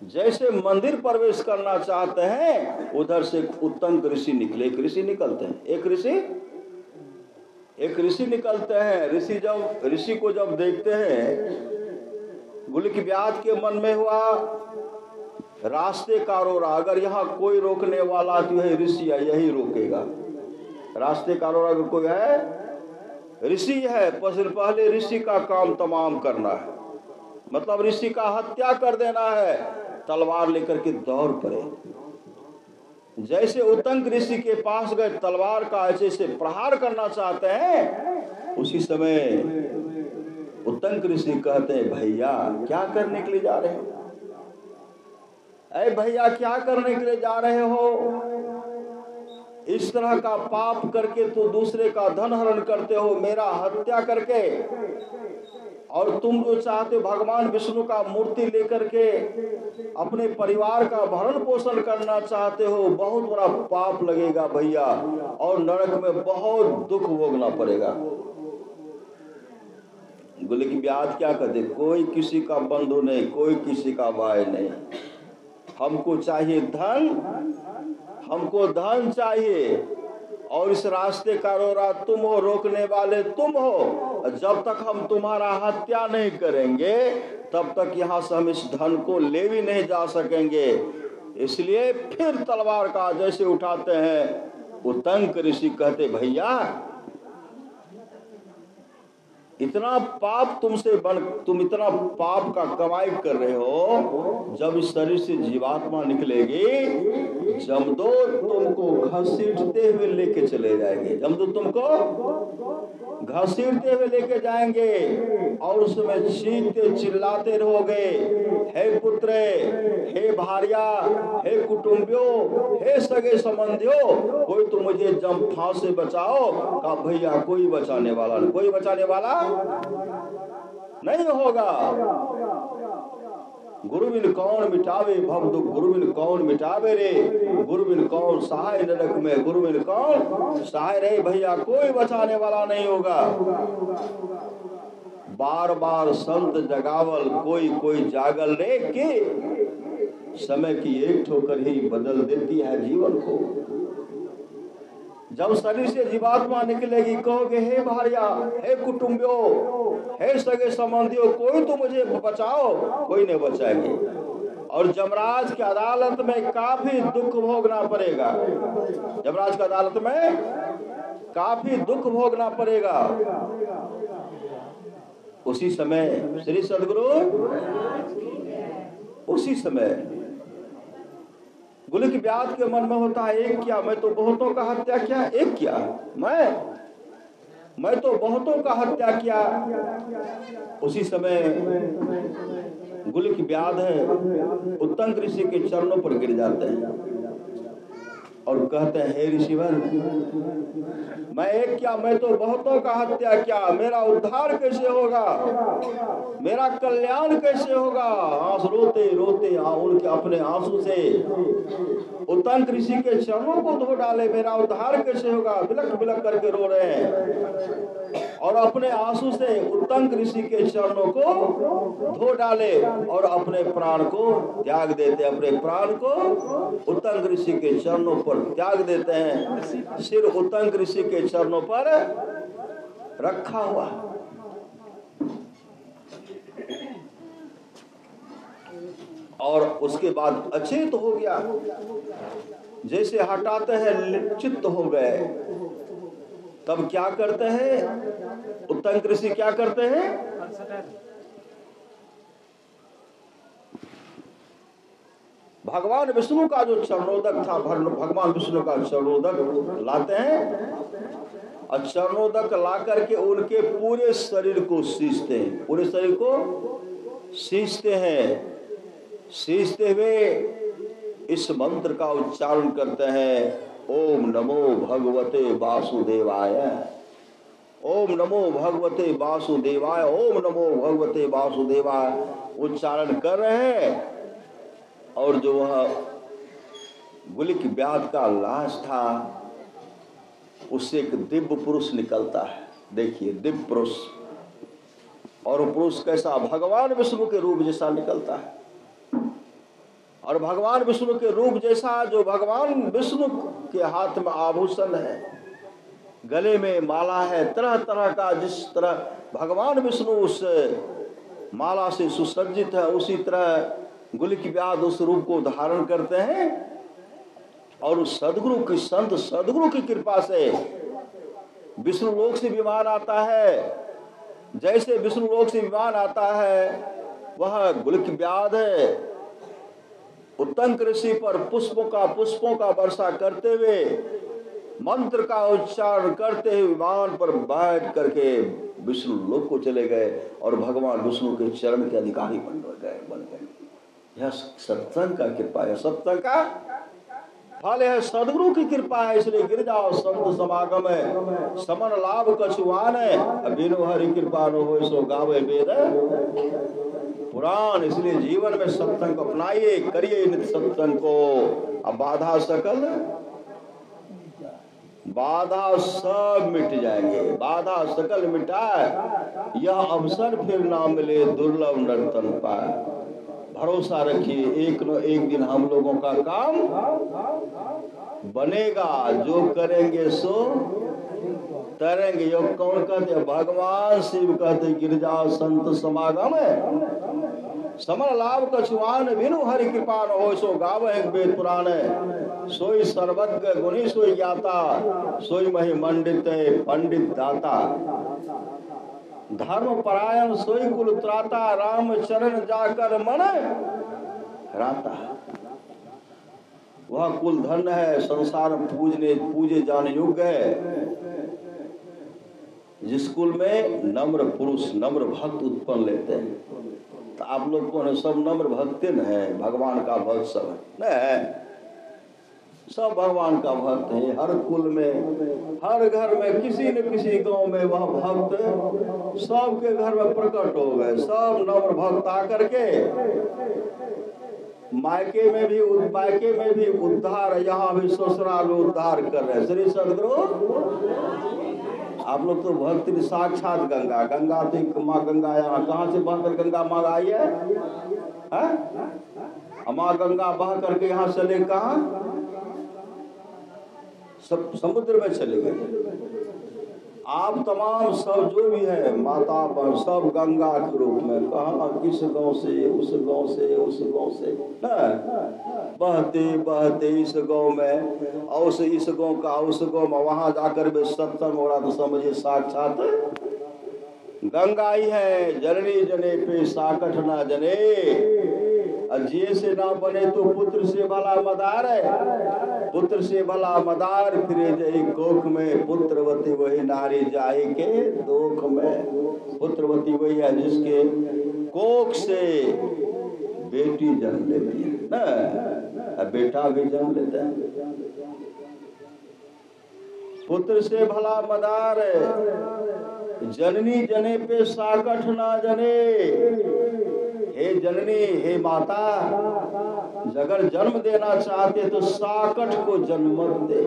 जैसे मंदिर प्रवेश करना चाहते हैं, उधर से उत्तंक ऋषि निकले, एक ऋषि निकलते हैं, एक ऋषि निकलते हैं। ऋषि को जब देखते हैं, गुलिक व्याध के मन में हुआ रास्ते का रोरा, अगर यहाँ कोई रोकने वाला तो यही ऋषि है, यही रोकेगा। रास्ते का रोरा अगर कोई है, ऋषि है, पहले ऋषि का काम तमाम करना है, मतलब ऋषि का हत्या कर देना है। तलवार लेकर के दौड़ पड़े, जैसे उत्तंक ऋषि के पास गए, तलवार का ऐसे से प्रहार करना चाहते हैं, उसी समय उत्तंक ऋषि कहते हैं, भैया क्या करने के लिए जा रहे हो? अरे भैया क्या करने के लिए जा रहे हो? इस तरह का पाप करके तो दूसरे का धन हरण करते हो, मेरा हत्या करके, और तुम जो चाहते हो भगवान विष्णु का मूर्ति लेकर के अपने परिवार का भरण पोषण करना चाहते हो, बहुत बड़ा पाप लगेगा भैया, और नरक में बहुत दुख भोगना पड़ेगा। गुलिक व्याध क्या कहते, कोई किसी का बंधु नहीं, कोई किसी का भाई नहीं, हमको चाहिए धन, हमको धन चाहिए, और इस रास्ते का रोरा तुम हो, रोकने वाले तुम हो। जब तक हम तुम्हारा हत्या नहीं करेंगे तब तक यहाँ से हम इस धन को ले भी नहीं जा सकेंगे। इसलिए फिर तलवार का जैसे उठाते हैं, उत्तंक ऋषि कहते, भैया इतना पाप तुम इतना पाप का कमाई कर रहे हो, जब इस शरीर से जीवात्मा निकलेगी, जमदूत तुमको घसीटते हुए लेके चले जाएंगे। जमदूत तुमको घसीटते हुए लेके जाएंगे और उसमें चीखते चिल्लाते रहोगे, हे पुत्र, हे भार्या, हे कुटुंबियों, हे सगे संबंधियों, कोई तो मुझे जम फांस से बचाओ। कहा भैया कोई बचाने वाला नहीं, कोई बचाने वाला नहीं होगा। गुरु बिन कौन मिटावे भव दुख, गुरु बिन कौन मिटावे रे, गुरु बिन कौन सहाय नरक में, गुरु बिन कौन सहाय रे। भैया कोई बचाने वाला नहीं होगा। बार बार संत जगावल, कोई कोई जागल रे के, समय की एक ठोकर ही बदल देती है जीवन को। जब शरीर से जीवात्मा निकलेगी, कहोगे हे भार्या, हे कुटुंबियों, हे सगे संबंधियों, कोई तो मुझे बचाओ, कोई नहीं बचाएंगे। और जमराज की अदालत में काफी दुख भोगना पड़ेगा। जमराज की अदालत में काफी दुख भोगना पड़ेगा। उसी समय श्री सदगुरु, उसी समय गुलिक व्याध के मन में होता है, एक क्या, मैं तो बहुतों का हत्या किया, एक क्या, मैं तो बहुतों का हत्या किया। उसी समय गुलिक व्याध है, उत्तंग ऋषि के चरणों पर गिर जाते हैं और कहते हैं, हे ऋषिवर, मैं एक क्या, मैं तो बहुतों का हत्या किया, मेरा उद्धार कैसे होगा, मेरा कल्याण कैसे होगा। आंसू रोते रोते उनके अपने आंसू से उत्तंग ऋषि के चरणों को धो डाले, मेरा उद्धार कैसे होगा, बिलक बिलक करके रो रहे हैं और अपने आंसू से उत्तंग ऋषि के चरणों को धो डाले और अपने प्राण को त्याग देते, अपने प्राण को उत्तंग ऋषि के चरणों पर त्याग देते हैं। सिर उत्तंग ऋषि के चरणों पर रखा हुआ। और उसके बाद अचेत हो गया, जैसे हटाते हैं चित्त हो गए। तब क्या करते हैं उत्तंग ऋषि, क्या करते हैं, भगवान विष्णु का जो चरणोदक था, भगवान विष्णु का चरणोदक लाते हैं और चरणोदक ला करके उनके पूरे शरीर को सींचते हैं, पूरे शरीर को सींचते हैं। सींचते हुए इस मंत्र का उच्चारण करते हैं, ओम नमो भगवते वासुदेवाय, ओम नमो भगवते वासुदेवाय, ओम नमो भगवते वासुदेवाय उच्चारण कर रहे हैं। और जो वह गुलिक व्याध का लाश था, उससे एक दिव्य पुरुष निकलता है। देखिए दिव्य पुरुष, और पुरुष कैसा, भगवान विष्णु के रूप जैसा निकलता है। और भगवान विष्णु के रूप जैसा, जो भगवान विष्णु के हाथ में आभूषण है, गले में माला है, तरह तरह का, जिस तरह भगवान विष्णु उस माला से सुसज्जित है, उसी तरह गुलिक व्याध उस रूप को धारण करते हैं। और उस सदगुरु की, संत सदगुरु की कृपा से विष्णु लोक से विमान आता है। जैसे विष्णु लोक से विमान आता है, वह गुलिक व्याध है उत्तंग ऋषि पर पुष्पों का वर्षा करते हुए, मंत्र का उच्चारण करते हुए विमान पर बैठ करके विष्णु लोक को चले गए और भगवान विष्णु के चरण के अधिकारी बन गए। यह सत्संग का कृपा है, सत्संग का फल है, सदगुरु की कृपा है। इसलिए गिर जाओ संत समागम है, समन लाभ कछुआन है, बिनु हरि कृपा न होय सो गावे वेद पुराण। इसलिए जीवन में सत्संग को अपनाइए, करिए नित्य सत्संग को। अब बाधा सब मिट जाएंगे, बाधा सकल मिटाए, यह अवसर फिर ना मिले, दुर्लभ नर्तन पाए। भरोसा रखिए, एक न एक दिन हम लोगों का काम बनेगा, जो करेंगे सो तरेंगे। यो कौन कहते, भगवान शिव कहते, गिर जाओ संत समागम है, समर लाभ कछुआन, बिनु हरि कृपा न हो सो गावहि वेद पुराण। सोई सर्वज्ञ गुणी सोई ज्ञाता, सोई महि मंडित पंडित दाता। धर्म परायण सोई कुल त्राता, राम चरण जाकर मन राता। वह कुल धन है, संसार पूजे जाने योग्य है, जिस कुल में नम्र पुरुष नम्र भक्त उत्पन्न लेते हैं। तो आप लोग कौन है? सब नम्र भक्त न है, भगवान का भक्त सब है, सब भगवान का भक्त है। हर कुल में, हर घर में, किसी न किसी गांव में वह भक्त सबके घर में प्रकट हो गए। सब नम्र भक्त आकर के मायके में भी उद्धार, यहाँ भी ससुराल में उद्धार कर रहे हैं। श्री सदगुरु, आप लोग तो भक्त साक्षात गंगा, गंगा तो माँ गंगा यहाँ कहाँ से बहकर गंगा माँ आई है? माँ गंगा बह करके यहाँ चले कहाँ? सब समुद्र में चले गए। आप तमाम सब जो भी है माता पर सब गंगा के रूप में, कहा किस गांव से, उस गांव से, उस गांव से बहते बहते इस गांव में, और इस गांव का उस गांव में, वहां जाकर भी सत्संग हो रहा तो समझिए साक्षात गंगा ही है। जननी जने पे साकठ ना जने, जिये से ना बने तो पुत्र से भला मदार है, पुत्र से भला मदार फिरे जही कोख में, पुत्रवती वही नारी जाए के दोख में। पुत्रवती वही है जिसके कोख से बेटी जन्म लेती है ना, बेटा भी जन्म लेता है। पुत्र से भला मदार, जननी जने पे साकठ ना जने। हे जननी, हे माता, अगर जन्म देना चाहते तो साकठ को जन्म दे।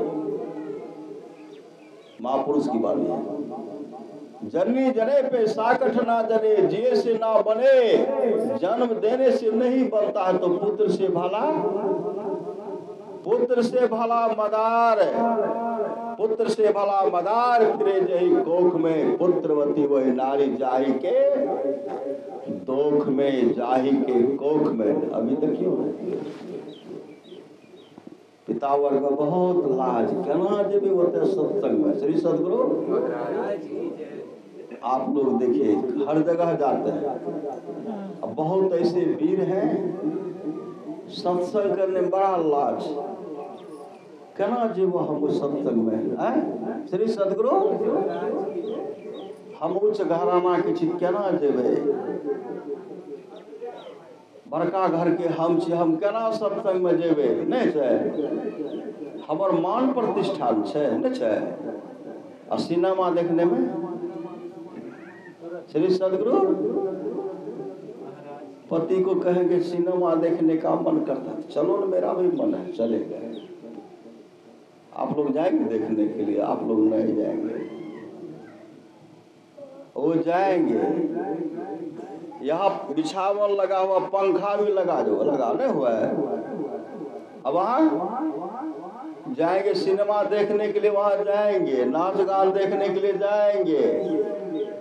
महापुरुष की बात है। जननी जने पे साकठ ना जने, जिये से ना बने, जन्म देने से नहीं बनता है तो पुत्र से भला मदार, पुत्र से भला मदार फिरे जही कोख में, पुत्रवती वही नारी जाही के दोख में, जाही के कोख में। अभी तक क्यों पितावर का बहुत लाज कहना जब होते सत्संग में। श्री सदगुरु, आप लोग देखिए हर जगह जाते हैं, अब बहुत ऐसे वीर हैं सत्संग करने में बड़ा लाज, कहना जीव हम सत्संग में। श्री सदगुरु, हम उच्च घराना के चीज केना जेबे, बड़का घर के हम केना सत्संग में जेबे? नहीं छै, हमर मान प्रतिष्ठान छै नहीं छै। आ सिनेमा देखने में, श्री सदगुरु, पति को कहेंगे सिनेमा देखने का मन करता है, चलो ना मेरा भी मन है, चले गए। आप लोग जाएंगे देखने के लिए? आप लोग नहीं जाएंगे, वो जाएंगे। यहाँ बिछावन लगा हुआ, पंखा भी लगा नहीं हुआ है। अब वहाँ जाएंगे सिनेमा देखने के लिए, वहाँ जाएंगे नाच गान देखने के लिए जाएंगे,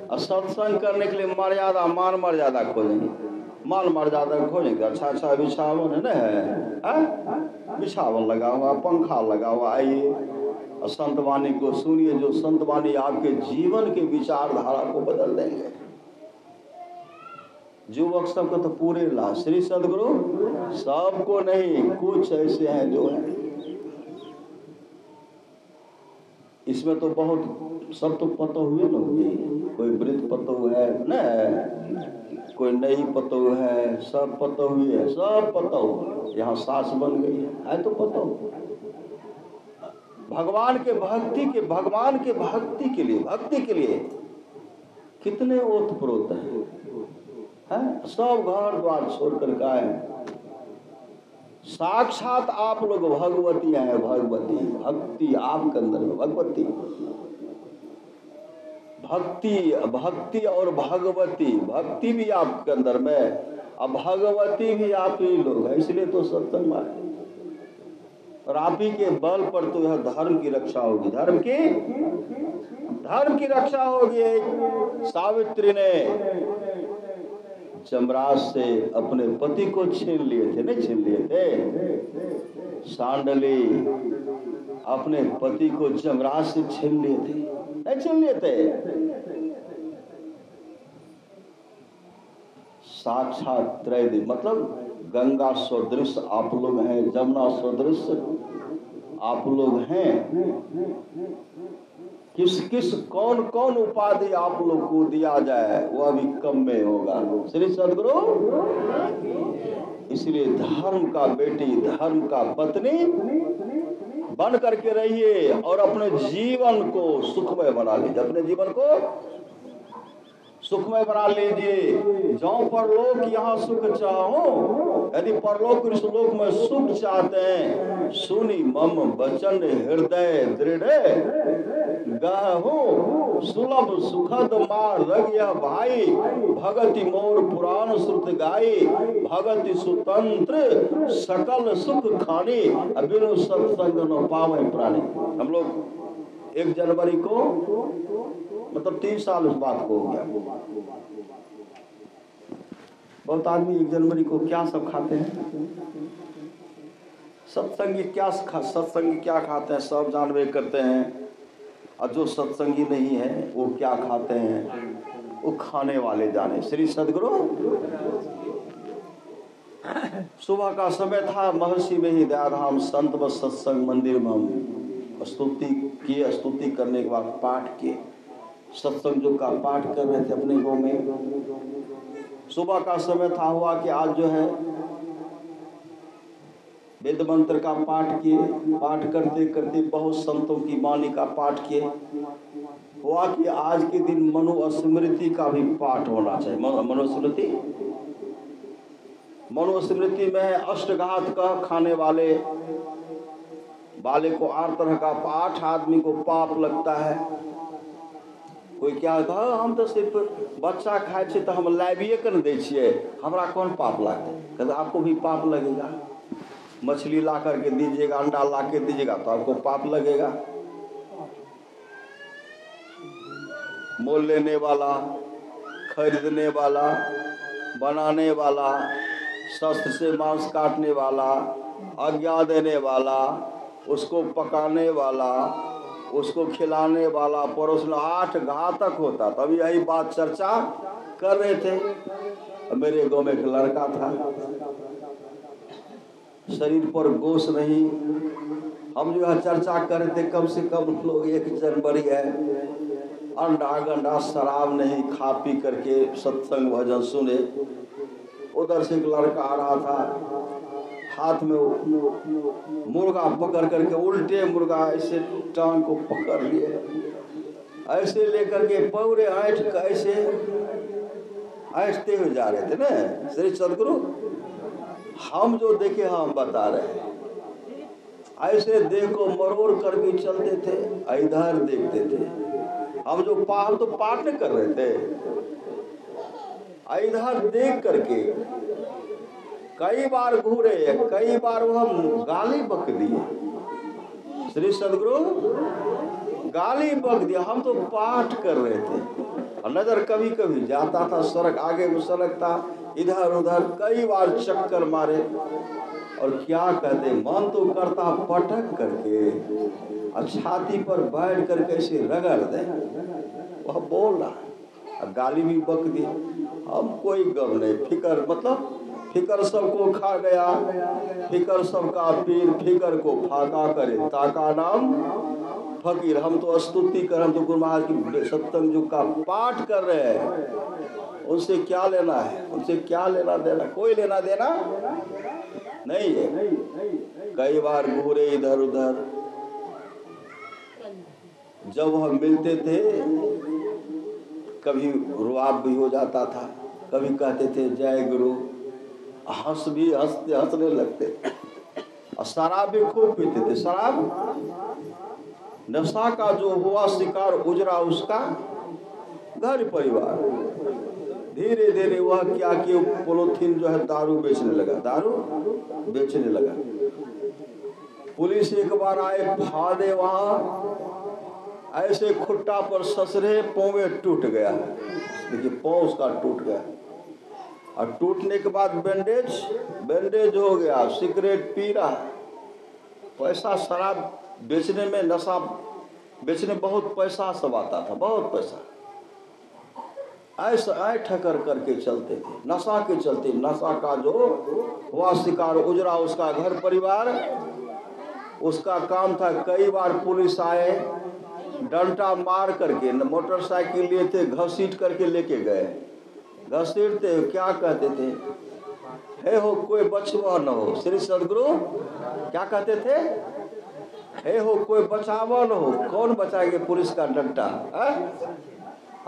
और सत्संग करने के लिए मर्यादा मान मर्यादा खोजेंगे, मान मर्यादा खोजेंगे। अच्छा बिछावन है, बिछावन लगा हुआ, पंखा लगा हुआ, आइए और संत वाणी को सुनिए, जो संत वाणी आपके जीवन के विचारधारा को बदल देंगे। युवक सबको तो पूरे लाभ। श्री सदगुरु, सबको नहीं, कुछ ऐसे हैं जो हैं इसमें तो बहुत, सब तो पतो हुए न हुए, कोई वृद्ध पतो है न, कोई नई पतो है, सब पतो हुए है, सब पतो यहाँ सास बन गई है तो पतो। भगवान के भक्ति के लिए कितने ओतप्रोत हैं, सब घर द्वार छोड़कर के आए। साक्षात आप लोग भगवती हैं, भक्ति आपके अंदर में, भक्ति और भक्ति भी आपके अंदर में, अब भगवती भी आप ही लोग हैं, इसलिए तो सत्संग में आए। और आप ही के बल पर तो यह धर्म की रक्षा होगी, धर्म की रक्षा होगी। सावित्री ने जमराज से अपने पति को छीन लिए थे, नहीं छीन लिए थे? सांडली अपने पति को जमराज से छीन लिए थे, नहीं छीन लिए थे? साक्षात त्रैदीप, मतलब गंगा सदृश आप लोग हैं, जमुना सदृश आप लोग हैं। किस किस कौन कौन उपाधि आप लोग को दिया जाए वो अभी कम में होगा। श्री सद्गुरु, इसलिए धर्म का बेटी, धर्म का पत्नी बन करके रहिए और अपने जीवन को सुखमय बना लीजिए, अपने जीवन को सुखमय बना लीजिए। जाऊं परलोक यहाँ सुख चाहो, यदि परलोक इस लोक में सुख चाहते हैं, सुनी मम बचन हृदय दृढ़ गाहो, सुलभ सुखद मार्ग यह भाई, भगति मोर पुराण श्रुत गाई, भगति सुतंत्र सकल सुख खानी, अबिनु सत्संग न पावे प्राणी। हम लोग 1 जनवरी को, मतलब 3 साल उस बात को हो गया। बहुत आदमी 1 जनवरी को क्या सब खाते हैं, सत्संगी क्या खाते हैं, सब जानवे करते हैं। और जो सत्संगी नहीं है वो क्या खाते हैं, वो खाने वाले जाने। श्री सद्गुरु, सुबह का समय था, महर्षि में ही दयाधाम संत व सत्संग मंदिर में हम स्तुति किए। स्तुति करने के बाद पाठ किए, सत्संग जो का पाठ कर रहे थे अपने गाँव में। सुबह का समय था, हुआ कि आज जो है वेद मंत्र का पाठ किए। पाठ करते करते बहुत संतों की वाणी का पाठ किए। हुआ कि आज के दिन मनुस्मृति का भी पाठ होना चाहिए। मनुस्मृति में अष्टघात का खाने वाले को 8 तरह का 8 आदमी को पाप लगता है। कोई क्या कहा, हम तो सिर्फ बच्चा खाए छे तो हम लाइबिए कर दे छिए, हमरा कौन पाप लगता है। कहते आपको भी पाप लगेगा। मछली ला करके दीजिएगा, अंडा ला के दीजिएगा तो आपको पाप लगेगा। मोल लेने वाला, खरीदने वाला, बनाने वाला, शस्त्र से मांस काटने वाला, आज्ञा देने वाला, उसको पकाने वाला, उसको खिलाने वाला, परोसना, 8 घातक होता। तभी यही बात चर्चा कर रहे थे। मेरे गांव में एक लड़का था, शरीर पर गोश नहीं। हम जो है चर्चा कर रहे थे, कम से कम लोग 1 जनवरी है, अंडा गंडा शराब नहीं, खा पी करके सत्संग भजन सुने। उधर से एक लड़का आ रहा था, हाथ में मुर्गा पकड़ करके, उल्टे मुर्गा ऐसे टांग को पकड़ लिए, ऐसे लेकर के पौरे ऐठ ऐसे ऐठते हुए जा रहे थे ना। श्री सद्गुरु, हम जो देखे हम बता रहे हैं। ऐसे देह को मरोड़ करके चलते थे, इधर देखते थे। हम जो तो पाठ नहीं कर रहे थे, इधर देख करके कई बार घूरे, कई बार वो हम गाली बक दिए। श्री सद्गुरु, गाली बक दिया। हम तो पाठ कर रहे थे, नजर कभी कभी जाता था, सड़क आगे में सड़क था, इधर उधर कई बार चक्कर मारे। और क्या कहते, मन तो करता पटक करके और छाती पर बैठ कर कैसे रगड़ दे। वह बोल रहा, गाली भी बक दी। हम कोई गम नहीं, फिकर, मतलब फिकर सबको खा गया, फिकर सबका पीर, फिकर को फाका करे, ताका नाम फकीर। हम तो स्तुति कर, हम तो गुरु महाराज की सत्संग जो का पाठ कर रहे हैं, उनसे क्या लेना है, उनसे क्या लेना देना, कोई लेना देना नहीं है। कई बार घूरे इधर उधर, जब हम मिलते थे कभी रुआब भी हो जाता था, कभी कहते थे जय गुरु, हंसने लगते। और शराब भी खूब पीते थे। शराब नशा का जो हुआ शिकार उजरा उसका घर परिवार। धीरे धीरे वह क्या कि पोलोथीन जो है दारू बेचने लगा। पुलिस एक बार आए, फादे वहां ऐसे खुट्टा पर ससरे, पाँव टूट गया। देखिए पाँव उसका टूट गया, और टूटने के बाद बैंडेज हो गया। सिगरेट पी रहा, पैसा शराब बेचने में, नशा बेचने बहुत पैसा सब आता था, बहुत पैसा। ऐसा ठकर करके चलते थे, नशा के चलते। नशा का जो हुआ शिकार उजरा उसका घर परिवार, उसका काम था। कई बार पुलिस आए, डंडा मार करके, मोटरसाइकिल लिए थे, घसीट करके लेके गए। घसीटते क्या कहते थे, हे हो कोई बचवा न हो। श्री सदगुरु क्या कहते थे, हे हो कोई बचावा न हो। कौन बचाएंगे पुलिस का डंडा,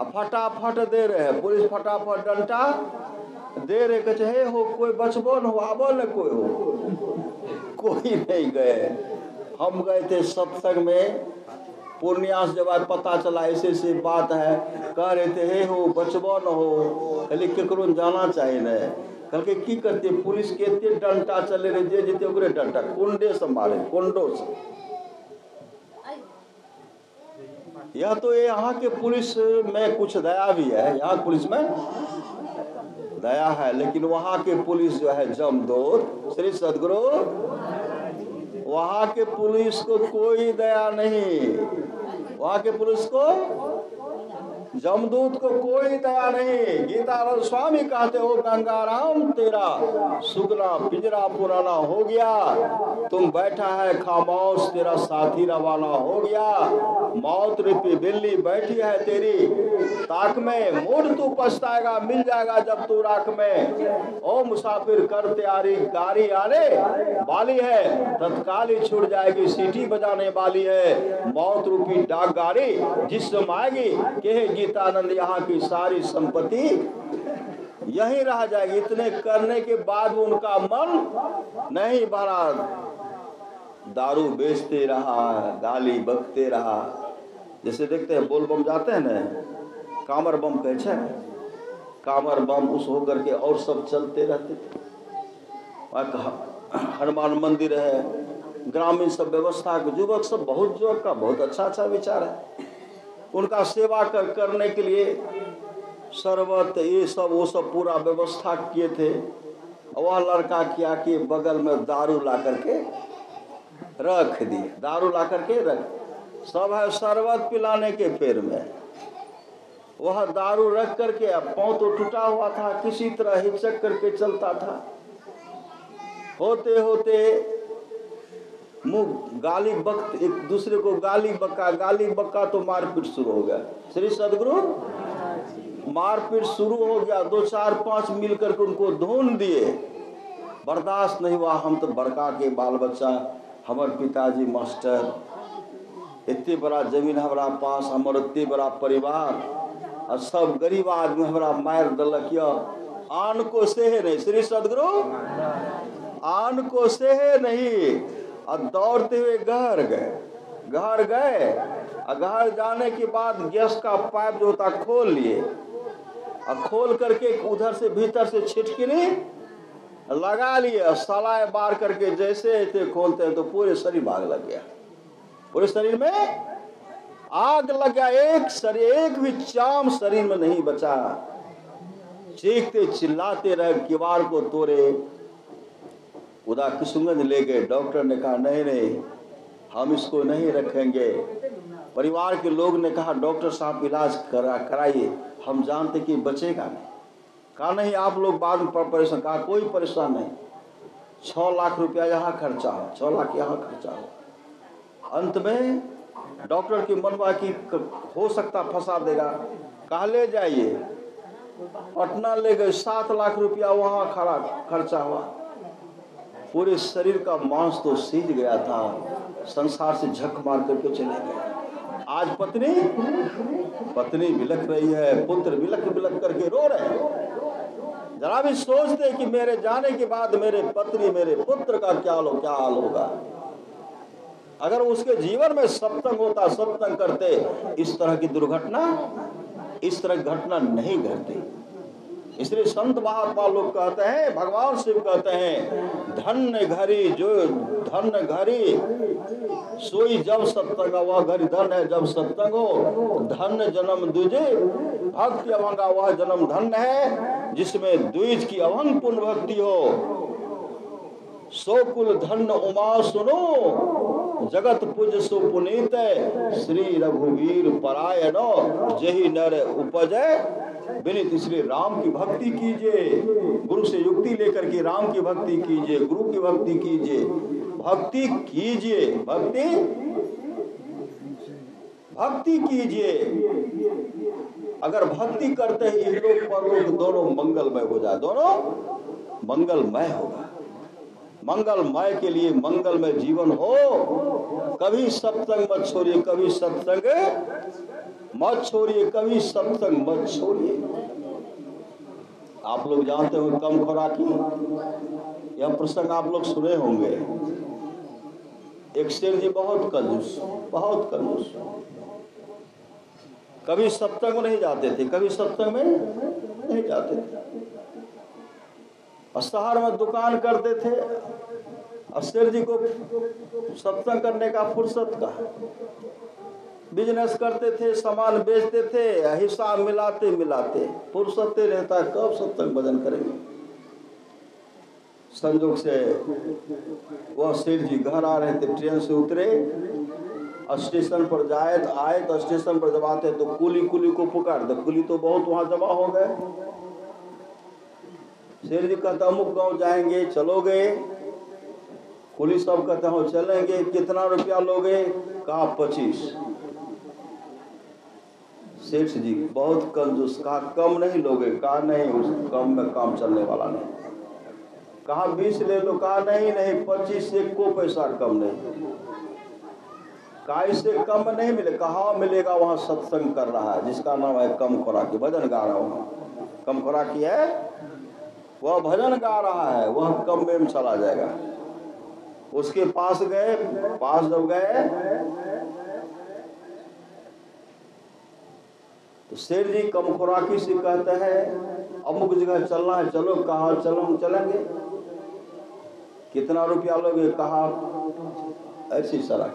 फटाफट दे रहे हैं पुलिस, फटाफट डंडा दे रहे। कहते हे हो कोई बचबो न हो, आबो न कोई हो। कोई नहीं गए। हम गए थे सत्संग में, पूर्णिया से जब आज पता चला ऐसे ऐसे बात है, कह रहे थे हे हो बचबो न हो। कहली केकरो जाना चाहिए न। कल के की करते, पुलिस के एते डंडा चले रहे, जे जेते ओकरे डंडा कुंडे से मारे, कुंडो से। यह तो यहाँ के पुलिस में कुछ दया भी है, यहाँ पुलिस में दया है, लेकिन वहाँ के पुलिस जो है जमदूत, श्री सदगुरु, वहाँ के पुलिस को कोई दया नहीं। वहाँ के पुलिस को, जमदूत को कोई दया नहीं। गीतानंद स्वामी कहते हो गंगाराम तेरा सुगना पिंजरा पुराना हो गया, तुम बैठा है खामोश तेरा साथी रवाना हो गया। मौत रूपी बिल्ली बैठी है तेरी ताक में, मूड तू पछताएगा मिल जाएगा जब तू राख में। ओ मुसाफिर कर तैयारी गाड़ी आने वाली है, तत्काल ही छूट जाएगी सीटी बजाने वाली है। मौत रूपी डाक गाड़ी जिस समय आएगी, कहे गीतानंद यहाँ की सारी संपत्ति यही रह जाएगी। इतने करने के बाद उनका मन नहीं भरा, दारू बेचते रहा, गाली बकते रहा। जैसे देखते हैं बोल बम जाते हैं ना, कामर बम कहे छे, कामर बम उस होकर के और सब चलते रहते थे। हनुमान मंदिर है, ग्रामीण सब व्यवस्था के युवक सब, बहुत युवक का बहुत अच्छा विचार है। उनका सेवा करने के लिए शरबत ये सब वो सब पूरा व्यवस्था किए थे। वह लड़का क्या कि बगल में दारू ला करके रख दिए, दारू ला करके रख, सब है शरबत पिलाने के फेर में। वह दारू रख करके, अब पाँव तो टूटा हुआ था, किसी तरह हिचक करके चलता था। होते होते मुंह गाली बक, एक दूसरे को गाली बक्का तो मारपीट शुरू हो गया। श्री सदगुरु, मारपीट शुरू हो गया। 2 4 5 मिल करके उनको धून दिए, बर्दाश्त नहीं हुआ। हम तो बड़का के बाल बच्चा, हमारे पिताजी मास्टर, इतने बड़ा जमीन हमारा पास, हमारे इतने बड़ा परिवार, और सब गरीब आदमी हमारा मार दलक, आन को सेहे नहीं। श्री सदगुरु, आन को सेहे नहीं। और दौड़ते हुए घर गए, और घर जाने के बाद गैस का पाइप जो होता खोल लिए, और खोल करके उधर से भीतर से छिटकिनी लगा लिए, और सलाए बार करके जैसे ऐसे खोलते हैं तो पूरे शरीर आग लग गया। पूरे शरीर में आग लग गया, एक भी चाम शरीर में नहीं बचा। चीखते चिल्लाते रहे, किवाड़ को तोड़े, उधर किशुनगंज ले गए। डॉक्टर ने कहा नहीं हम इसको नहीं रखेंगे। परिवार के लोग ने कहा डॉक्टर साहब इलाज कराइए, हम जानते कि बचेगा नहीं। कहा नहीं आप लोग बाद में परेशान। कहा कोई परेशान नहीं, 6 लाख रुपया यहाँ खर्चा हो, 6 लाख यहाँ खर्चा हो। अंत में डॉक्टर की मनवा की हो सकता फंसा देगा। कहा ले जाइए, पटना ले गए, 7 लाख रुपया वहाँ खर्चा हुआ। पूरे शरीर का मांस तो सीज गया था, संसार से झक मार करके चले गए। आज पत्नी बिलख रही है, पुत्र बिलख करके रो रहे हैं। जरा भी सोचते कि मेरे जाने के बाद मेरे पत्नी मेरे पुत्र का क्या हाल होगा। अगर उसके जीवन में सत्संग होता, सत्संग करते, इस तरह की दुर्घटना, इस तरह की घटना नहीं घटती। इसलिए संत महात्मा लोग कहते हैं, भगवान शिव कहते हैं, धन्य घड़ी जो धन्य घड़ी सोई जब सत्संग, वह घड़ी धन है जब सत्संग हो। धन्य जन्म द्विज भक्ति अभंगा, वह जन्म धन्य है जिसमें द्विज की अभंग पूर्ण भक्ति हो। सो कुल धन्य उमा सुनो, जगत पुज सो पुनीत, श्री रघुवीर परायणो, जही नर उपजय विनित। इसलिए राम की भक्ति कीजिए, गुरु से युक्ति लेकर के राम की भक्ति कीजिए, गुरु की भक्ति कीजिए, भक्ति कीजिए, भक्ति कीजिए। अगर भक्ति करते हैं इहलोक परलोक दोनों मंगलमय हो जाए, दोनों मंगलमय होगा। मंगलमय के लिए मंगलमय जीवन हो। कभी सत्संग मत छोड़िए, कभी सत्संग मत छोड़िए, कभी सत्संग मत छोड़िए। आप लोग जानते हो कम खुराकी, यह प्रसंग आप लोग सुने होंगे। एक शेर जी बहुत कंजूस, बहुत कंजूस, कभी सत्संग में नहीं जाते थे, कभी सत्संग में नहीं जाते थे, शहर में दुकान करते थे। शेर जी को सत्संग करने का फुर्सत का, बिजनेस करते थे, सामान बेचते थे, हिसाब मिलाते मिलाते फुर्सत रहता, कब सत्संग भजन करेंगे। संजोग से वह शेर जी घर आ रहे थे, ट्रेन से उतरे, स्टेशन पर आए तो स्टेशन पर जब आते तो कुली को पुकार दे। कुली तो बहुत वहां जमा हो गए। शेर जी कहता अमुक गांव जाएंगे, चलो गए। कुली सब कहते हो चलेंगे, कितना रुपया लोगे? कहा 25। सेठ जी बहुत कंजूस, कहा कम नहीं लोगे? कहा नहीं, उस कम में काम चलने वाला नहीं। कहा 20 ले लो? कहा नहीं 25 से को पैसा कम नहीं। कहा इससे कम नहीं मिले? कहा मिलेगा, वहां सत्संग कर रहा है जिसका नाम है कम खुराकी, भजन गा रहा हूँ। कम खुराकी है, वह भजन गा रहा है, वह कम में चला जाएगा। उसके पास गए, पास जब गए तो शेर जी कम खुराकी से कहते हैं अमुक जगह चलना है, चलो। कहा चलो, हम चलेंगे। कितना रुपया लोगे? कहा ऐसी सरा।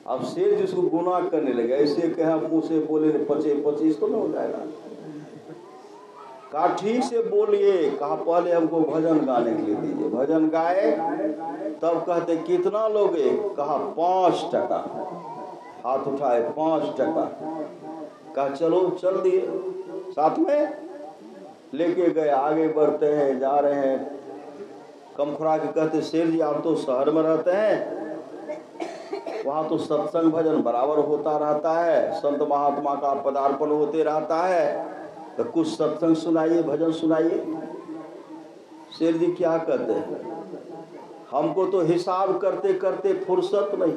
अब शेर जिसको गुनाह करने लगे, ऐसे कहा मुंह से बोले 25 तो नहीं हो जाएगा। कहा ठीक से बोलिए। कहा पहले हमको भजन गाने के लिए दीजिए। भजन गाए, तब कहते कितना लोगे? कहा 5 टका। हाथ उठाए 5 टका। कहा चलो, चल दिए, साथ में लेके गए। आगे बढ़ते हैं, जा रहे हैं। कम खुराकी कहते शेर जी आप तो शहर में रहते हैं, वहां तो सत्संग भजन बराबर होता रहता है, संत महात्मा का पदार्पण होते रहता है, तो कुछ सत्संग सुनाइए, भजन सुनाइए। शेर जी क्या कहते हैं, हमको तो हिसाब करते करते फुर्सत नहीं,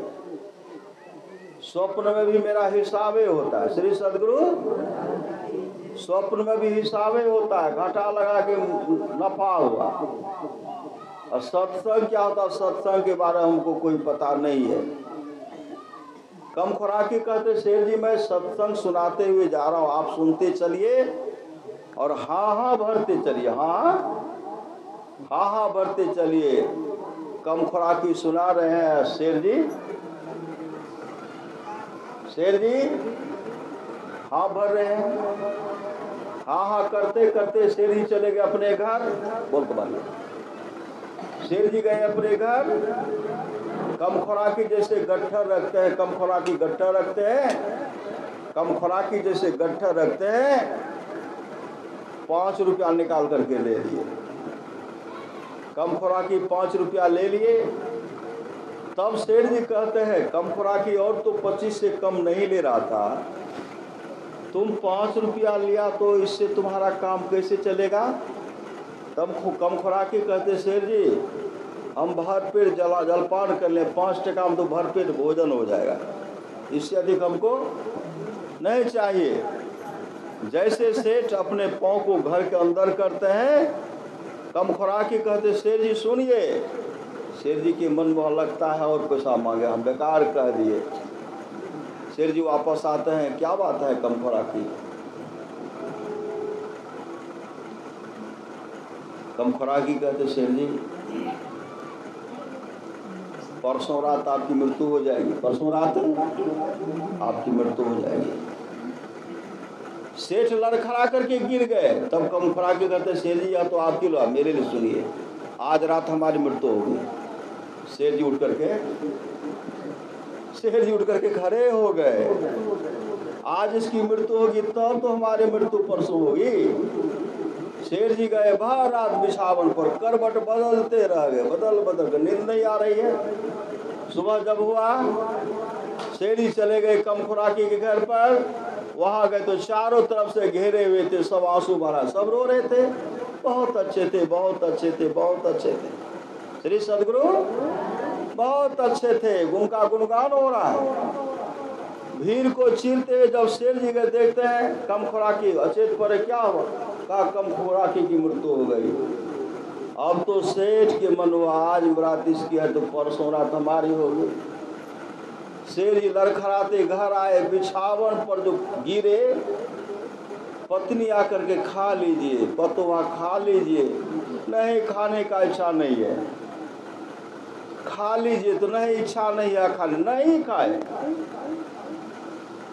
स्वप्न में भी मेरा हिसाब ही होता है। श्री सदगुरु, स्वप्न में भी हिसाब ही होता है, घाटा लगा के नफा हुआ। और सत्संग क्या होता है, सत्संग के बारे में हमको कोई पता नहीं है। कम खुराकी कहते शेर जी मैं सत्संग सुनाते हुए जा रहा हूँ, आप सुनते चलिए और हाँ हाँ भरते चलिए, हाँ भरते चलिए। कम खुराकी सुना रहे हैं शेर जी हाँ भर रहे हैं। हाँ करते करते शेर जी चले गए अपने घर। बोल तो बात, शेर जी गए अपने घर। कम खुराकी जैसे गट्ठर रखते हैं, कम खुराकी गट्ठर रखते हैं, कम खुराकी जैसे गट्ठर रखते हैं। 5 रुपया निकाल करके ले लिए। कम खुराकी 5 रुपया ले लिए। तब शेर जी कहते हैं कम खुराकी और तो 25 से कम नहीं ले रहा था, तुम 5 रुपया लिया तो इससे तुम्हारा काम कैसे चलेगा? तब कम खुराकी कहते शेर जी हम भरपेट जलपान कर लें, 5 टका में तो भरपेट भोजन हो जाएगा, इससे अधिक हमको नहीं चाहिए। जैसे सेठ अपने पाँव को घर के अंदर करते हैं, कम खुराकी कहते शेर जी सुनिए। शेर जी के मन में लगता है और पैसा मांगे, हम बेकार कह दिए। शेर जी वापस आते हैं, क्या बात है कम खुराकी? कम खुराकी कहते शेर जी परसों रात आपकी मृत्यु हो जाएगी, परसों रात आपकी मृत्यु हो जाएगी। सेठ लड़खड़ा करके गिर गए। तब कम खुराकी करते शेर जी या तो आपकी लो, मेरे लिए सुनिए, आज रात हमारी मृत्यु होगी। शेर जी उठ करके खड़े हो गए। आज इसकी मृत्यु होगी तब तो हमारी मृत्यु परसों होगी। शेर जी गए बाहर रात बिछावन पर, करवट बदलते रह गए, बदल कर नींद नहीं आ रही है। सुबह जब हुआ, शेर जी चले गए कम खुराकी के घर पर। वहां गए तो चारों तरफ से घेरे हुए थे, सब आंसू भरा, सब रो रहे थे। बहुत अच्छे थे, बहुत अच्छे थे, बहुत अच्छे थे श्री सदगुरु, बहुत अच्छे थे। उनका गुणगान हो रहा है। भीड़ को चीरते हुए जब शेर जी के देखते हैं, कम खुराकी अचेत पड़े, क्या हुआ? कहा कम खुराकी की मृत्यु हो गई। अब तो सेठ के मन हुआ आज रात इसकी है तो परसों रात हमारी होगी। शेर जी लड़खड़ाते घर आए, बिछावन पर जो गिरे, पत्नी आकर के खा लीजिए, पतोहा खा लीजिए। नहीं, खाने का इच्छा नहीं है। खा लीजिए तो नहीं, इच्छा नहीं है खाने, नहीं खाए।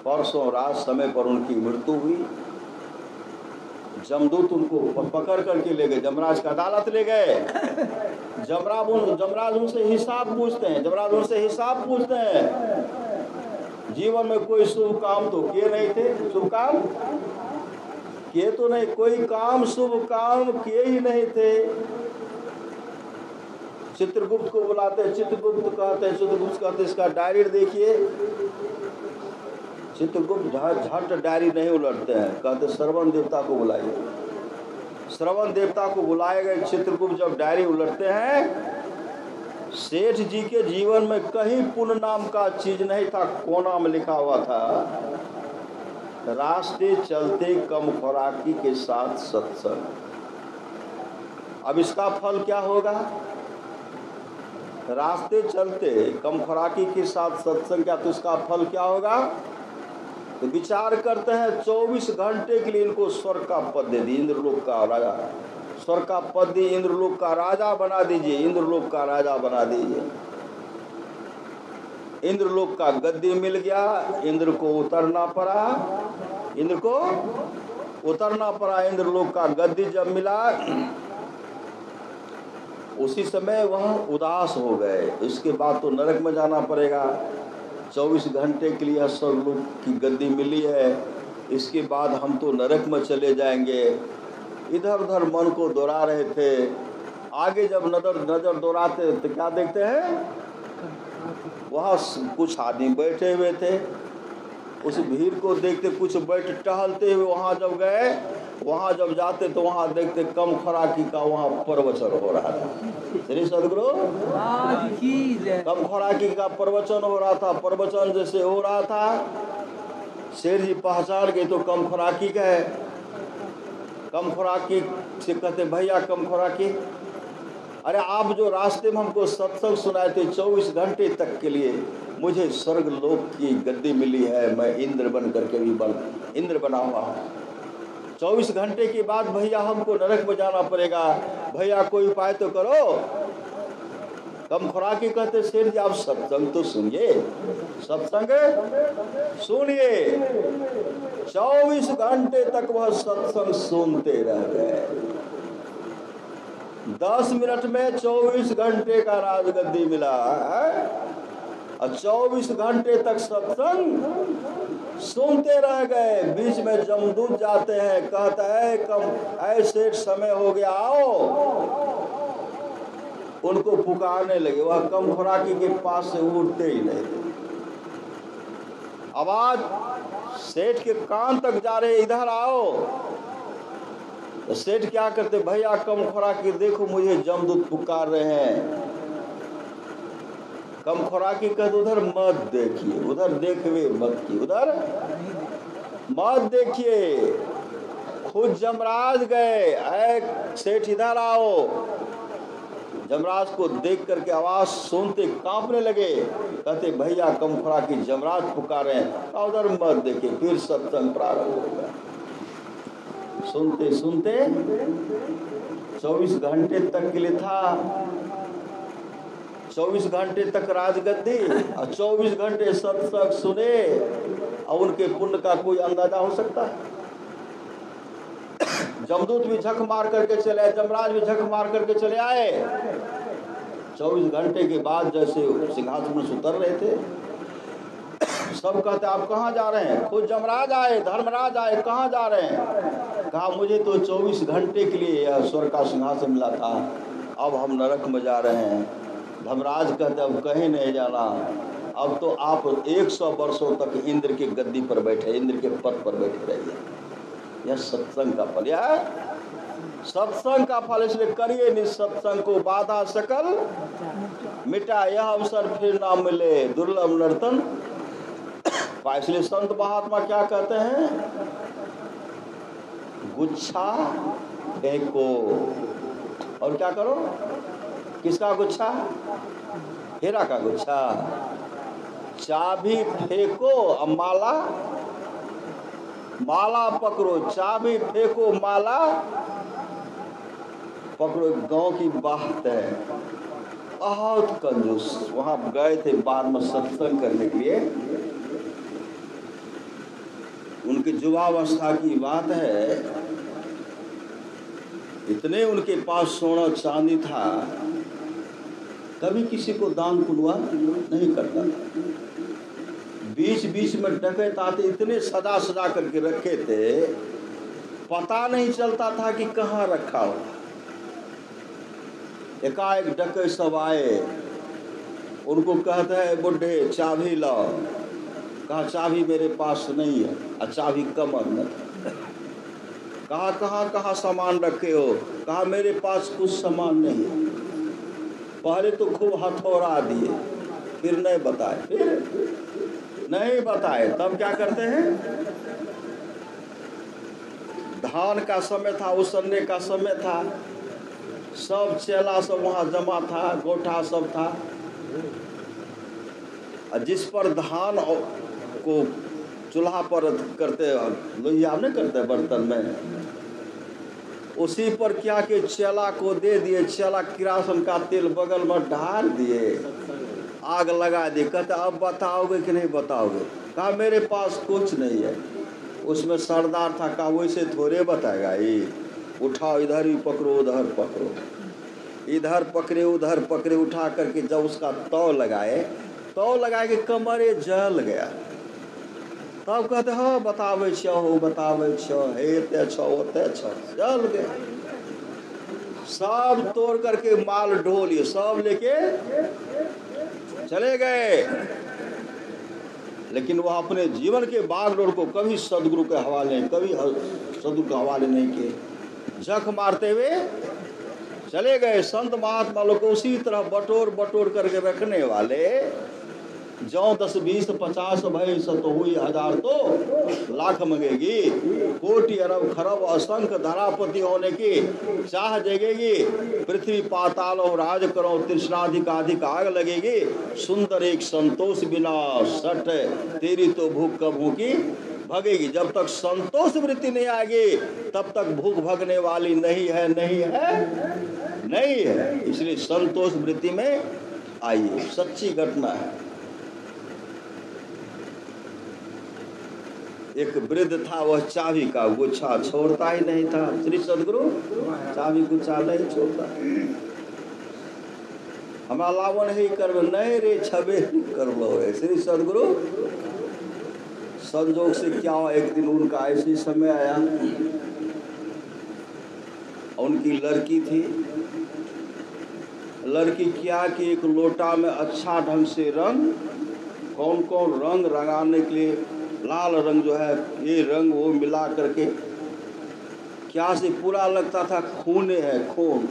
परसों रात समय पर उनकी मृत्यु हुई। जमदूत उनको पकड़ करके ले गए, जमराज का अदालत ले गए। जमराज उनसे हिसाब पूछते हैं, जमराज उनसे हिसाब पूछते हैं। जीवन में कोई शुभ काम तो किए नहीं थे, शुभ काम किए तो नहीं, कोई काम शुभ काम किए ही नहीं थे। चित्रगुप्त को बुलाते, चित्रगुप्त कहते इसका डायरी देखिए। चित्रगुप्त झट डायरी नहीं उलटते हैं, कहते श्रवण देवता को बुलाइए। श्रवण देवता को बुलाए गए। चित्रगुप्त जब डायरी उलटते हैं, सेठ जी के जीवन में कहीं पुण्य नाम का चीज नहीं था। कोना में लिखा हुआ था, रास्ते चलते कम खुराकी के साथ सत्संग। अब इसका फल क्या होगा? रास्ते चलते कम खुराकी के साथ सत्संग, क्या तो इसका फल क्या होगा? तो विचार करते हैं 24 घंटे के लिए इनको स्वर्ग का पद दे दी, इंद्रलोक का राजा, स्वर्ग का पद दी, इंद्रलोक का राजा बना दीजिए, इंद्रलोक का राजा बना दीजिए। इंद्रलोक का गद्दी मिल गया, इंद्र को उतरना पड़ा, इंद्र को उतरना पड़ा। इंद्रलोक का गद्दी जब मिला, उसी समय वह उदास हो गए। इसके बाद तो नरक में जाना पड़ेगा। 24 घंटे के लिए स्वर्गलोक की गद्दी मिली है, इसके बाद हम तो नरक में चले जाएंगे। इधर उधर मन को दौड़ा रहे थे। आगे जब नजर दौड़ाते तो क्या देखते हैं? वहाँ कुछ आदमी बैठे हुए थे। उस भीड़ को देखते, कुछ बैठ टहलते हुए वहाँ जब गए, वहाँ जब जाते तो वहाँ देखते कम खुराकी का वहाँ प्रवचन हो रहा था। श्री सदगुरु कम खुराकी का प्रवचन हो रहा था। प्रवचन जैसे हो रहा था, शेर जी पहचान गए तो कम खुराकी का है। कम खुराकी से कहते भैया कम खुराकी, अरे आप जो रास्ते में हमको सत्संग सुनाए थे 24 घंटे तक के लिए, मुझे स्वर्ग लोक की गद्दी मिली है, मैं इंद्र बन करके भी इंद्र बना हुआ हूँ। 24 घंटे के बाद भैया हमको नरक में जाना पड़ेगा, भैया कोई उपाय तो करो। कम खुराकी कहते शेर जी आप सत्संग तो सुनिए, सत्संग सुनिए। 24 घंटे तक वह सत्संग सुनते रह गए। 10 मिनट में 24 घंटे का राजगद्दी मिला है, और 24 घंटे तक सत्संग सुनते रह गए। बीच में जमदूत जाते हैं, कहता है कम ऐसे समय हो गया, आओ। उनको पुकारने लगे, वह कम खुराकी के पास से उठते ही नहीं थे। आवाज सेठ के कान तक जा रहे, इधर आओ। तो सेठ क्या करते, भैया कम खुराकी देखो मुझे जमदूत पुकार रहे हैं। कम खुराकी कहते उधर मत देखिए, उधर देखवे मत की, उधर मत देखिए। खुद जमराज गए, ऐ सेठ इधर आओ। जमराज को देख करके आवाज सुनते कांपने लगे, कहते भैया कम खुराकी जमराज पुकारे हैं, उधर मत देखिए। फिर सत्संग प्रारंभ हो गया। सुनते सुनते 24 घंटे तक के लिए था, 24 घंटे तक राजगद्दी और 24 घंटे सत्संग सुने, और उनके पुण्य का कोई अंदाजा हो सकता है? जमदूत भी झक मार करके चले आए, जमराज भी झक मार करके चले आए। 24 घंटे के बाद जैसे सिंहासन से उतर रहे थे, सब कहते आप कहाँ जा रहे हैं? खुद जमराज आए, धर्मराज आए, कहाँ जा रहे हैं? कहा मुझे तो 24 घंटे के लिए यह स्वर्ग का सिंहासन मिला था, अब हम नरक में जा रहे हैं। धर्मराज कहते अब कहीं नहीं जाना, अब तो आप 100 वर्षों तक इंद्र की गद्दी पर बैठे, इंद्र के पद पर बैठे रहिए। यह सत्संग का फल, यह सत्संग का फल। इसलिए करिए निसत्संग को बाधा सकल मिटा, यह अवसर फिर ना मिले, दुर्लभ नर्तन। इसलिए संत महात्मा क्या कहते हैं? गुच्छा फेंको और क्या करो? किसका गुच्छा? हीरा का गुच्छा। चाबी फेंको और माला, माला पकड़ो। चाबी फेंको, माला पकड़ो। गांव की बात है, बहुत कंजूस। वहां गए थे बाद में सत्संग करने के लिए, उनकी युवावस्था की बात है, इतने उनके पास सोना चांदी था, कभी किसी को दान पुण्य नहीं करता था। बीच बीच में डकैत आते, इतने सजा सजा करके रखे थे, पता नहीं चलता था कि कहाँ रखा हो। एकाएक डकैत सब आए, उनको कहते हैं बुढ़े चाबी लाओ। कहा चाबी मेरे पास नहीं है, और चाबी कम अंदर। कहा कहाँ सामान रखे हो? कहा मेरे पास कुछ सामान नहीं है। पहले तो खूब हथौड़ा दिए, फिर नहीं बताए, फिर नहीं बताए। तब क्या करते हैं? धान का समय था, उसने का समय था, सब चेला सब वहाँ जमा था, गोठा सब था। जिस पर धान को चूल्हा पर करते, लोहिया में करते बर्तन में, उसी पर क्या के चेला को दे दिए। चेला किरासन का तेल बगल में डाल दिए, आग लगा दी। कहते अब बताओगे कि नहीं बताओगे? कहा मेरे पास कुछ नहीं है। उसमें सरदार था, कहा वैसे थोड़े बताएगा ये, उठाओ, इधर ही पकड़ो उधर पकड़ो, इधर पकड़े उधर पकड़े। उठा करके जब उसका तौ लगाए, तौ लगा के कमरे जल गया। तब कहते हाँ बतावे छो, हेते छो होते छो, जल गए। सब तोड़ करके माल ढोलिए, सब लेके चले गए। लेकिन वह अपने जीवन के बागडोर को कभी सदगुरु के हवाले, कभी सदगुरु के हवाले नहीं किए, झक मारते हुए चले गए। संत महात्मा लोग को उसी तरह बटोर बटोर करके रखने वाले, जो 10 20 50 भई तो हुई हजार तो लाख मंगेगी, कोटि अरब खरब असंख्य धरापति होने की चाह जगेगी। पृथ्वी पाताल और राज करो, तृष्णाधिक आग लगेगी। सुंदर एक संतोष बिना सट, तेरी तो भूख कब भूखी भगेगी। जब तक संतोष वृत्ति नहीं आएगी, तब तक भूख भगने वाली नहीं है, नहीं है, नहीं है। इसलिए संतोष वृत्ति में आइए। सच्ची घटना है। एक वृद्ध था, वह चाबी का गुच्छा छोड़ता ही नहीं था। श्री सदगुरु चाबी गुच्छा नहीं छोड़ता। हमारा लावन ही कर नहीं रे छबे कर लो। श्री सदगुरु संजोग से क्या हुआ, एक दिन उनका ऐसे समय आया, उनकी लड़की थी। लड़की क्या कि एक लोटा में अच्छा ढंग से रंग, कौन कौन रंग रंगाने के लिए, लाल रंग जो है ये रंग वो मिला करके, क्या से पूरा लगता था खून है, खून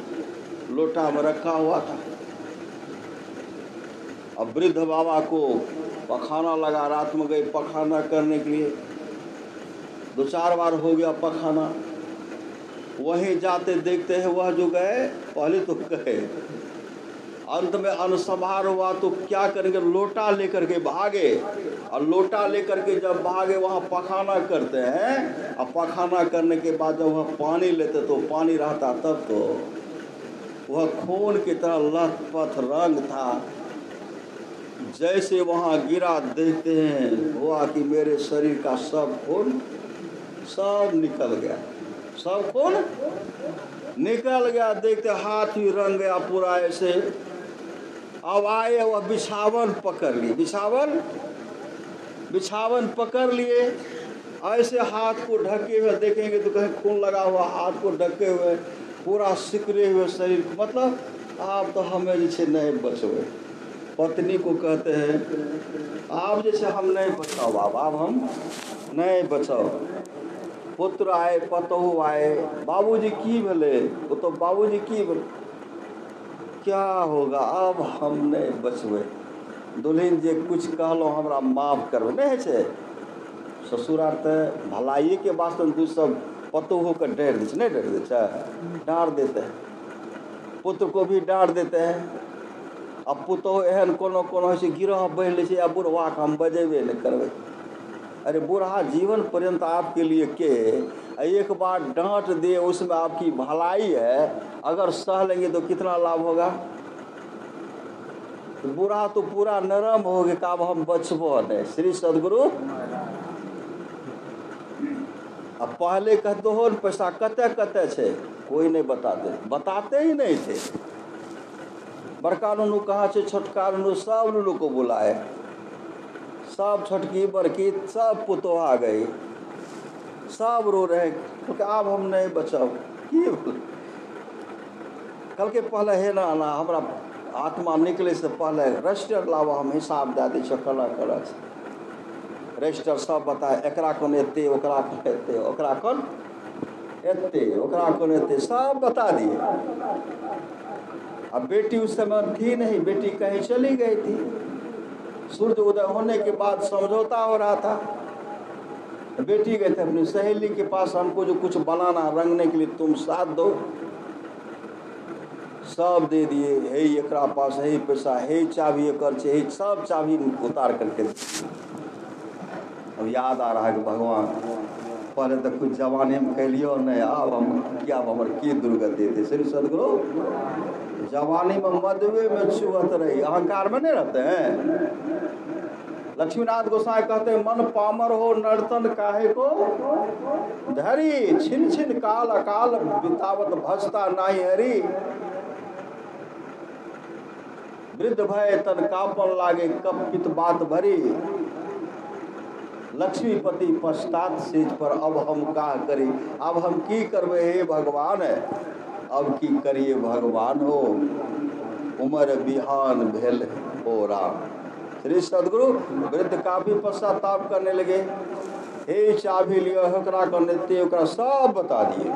लोटा में रखा हुआ था। अब वृद्ध बाबा को पखाना लगा, रात में गए पखाना करने के लिए, 2-4 बार हो गया पखाना। वहीं जाते देखते हैं वह जो गए, पहले तो गए, अंत में अनसंभार हुआ तो क्या करेंगे, लोटा लेकर के भागे। और लोटा लेकर के जब भागे, वहाँ पखाना करते हैं, और पखाना करने के बाद जब वह पानी लेते तो पानी रहता, तब तो वह खून की तरह लथपथ रंग था। जैसे वहाँ गिरा, देखते हैं हुआ कि मेरे शरीर का सब खून सब निकल गया, सब खून निकल गया। देखते हाथ भी रंग गया पूरा ऐसे। अब आए वह बिछावन पकड़ लिए, बिछावन पकड़ लिए। ऐसे हाथ को ढके हुए देखेंगे तो कहीं खून लगा हुआ, हाथ को ढके हुए, पूरा सिकरे हुए शरीर। मतलब आप तो हमें जैसे नहीं बचोगे। पत्नी को कहते हैं आप जैसे हम नहीं बचाओ बाबा, अब हम नहीं बचाओ। पुत्र आए, पतहु आए, बाबूजी की भले, वो तो बाबूजी की भले, क्या होगा अब हम नहीं बचबे। दुल्हन जे कुछ कहलो हमरा माफ करो, नहीं है ससुराल तो भलाइए के वास्ते दू सब पतोह को डांट दे, नहीं डांट दे, डांट देते हैं। पुत्र को भी डांट देते हैं। अब पुतोह एहन कोनो से गिरह बढ़ ले या बुढ़वा के हम बजेबे नहीं करबे। अरे बुढ़ा जीवन पर्यंत आपके लिए के एक बार डांट दे, उसमें आपकी भलाई है, अगर सह लेंगे तो कितना लाभ होगा। तो बुढ़ा तो पूरा नरम हो गया, अब हम बचबो नहीं। श्री सदगुरु अब पहले कहते हो पैसा कते कते छे, कोई नहीं बताते ही नहीं थे। बड़का नुनू कहाँ से, छोटका नुनू, सब नुनू को बुलाए, सब छोटकी बड़की सब पुतोह आ गई, सब रो रहे क्योंकि अब हम नहीं बचाओ। कल के पहले है ना हमारा आत्मा निकले से पहले रजिस्टर लावा, हम हिसाब दे दी कला कला रजिस्टर सब बताए, एकरा कोन एते, ओकरा कोन एते, ओकरा कोन एते, ओकरा कोन एते, सब बता दिए। अब बेटी उस समय थी नहीं, बेटी कहीं चली गई थी। सूर्य उदय होने के बाद समझौता हो रहा था। बेटी गए थे अपनी सहेली के पास, हमको जो कुछ बनाना रंगने के लिए तुम साथ दो, सब दे दिए। हे एकरा पास है पैसा, हे चाबी एकर छे, हे सब चाबी उतार करके। अब याद आ रहा है कि भगवान पहले तो कुछ जवानी में कहलियो नहीं, अब हम क्या हमर की दुर्गति थे। श्री सदगुरु जवानी में मदवे में छुअत रही, अहंकार में नहीं रहते हैं। लक्ष्मीनाथ गोसाई कहते हैं मन पामर हो नर्तन काहे को धरी, छिन छिन काल अकाल बितावत भजता नाही हरी। वृद्ध भय तन कापन लागे कपित बात भरी, लक्ष्मीपति पश्चात सेज पर अब हम का करी। अब हम की करबे हे भगवान, अब की करिए भगवान हो, उमर बिहान भेल हो राम। श्री सदगुरु वृद्ध काफी पश्चाताप करने लगे। हे चाबी लियो, ओकरा करने ओकरा सब बता दिए।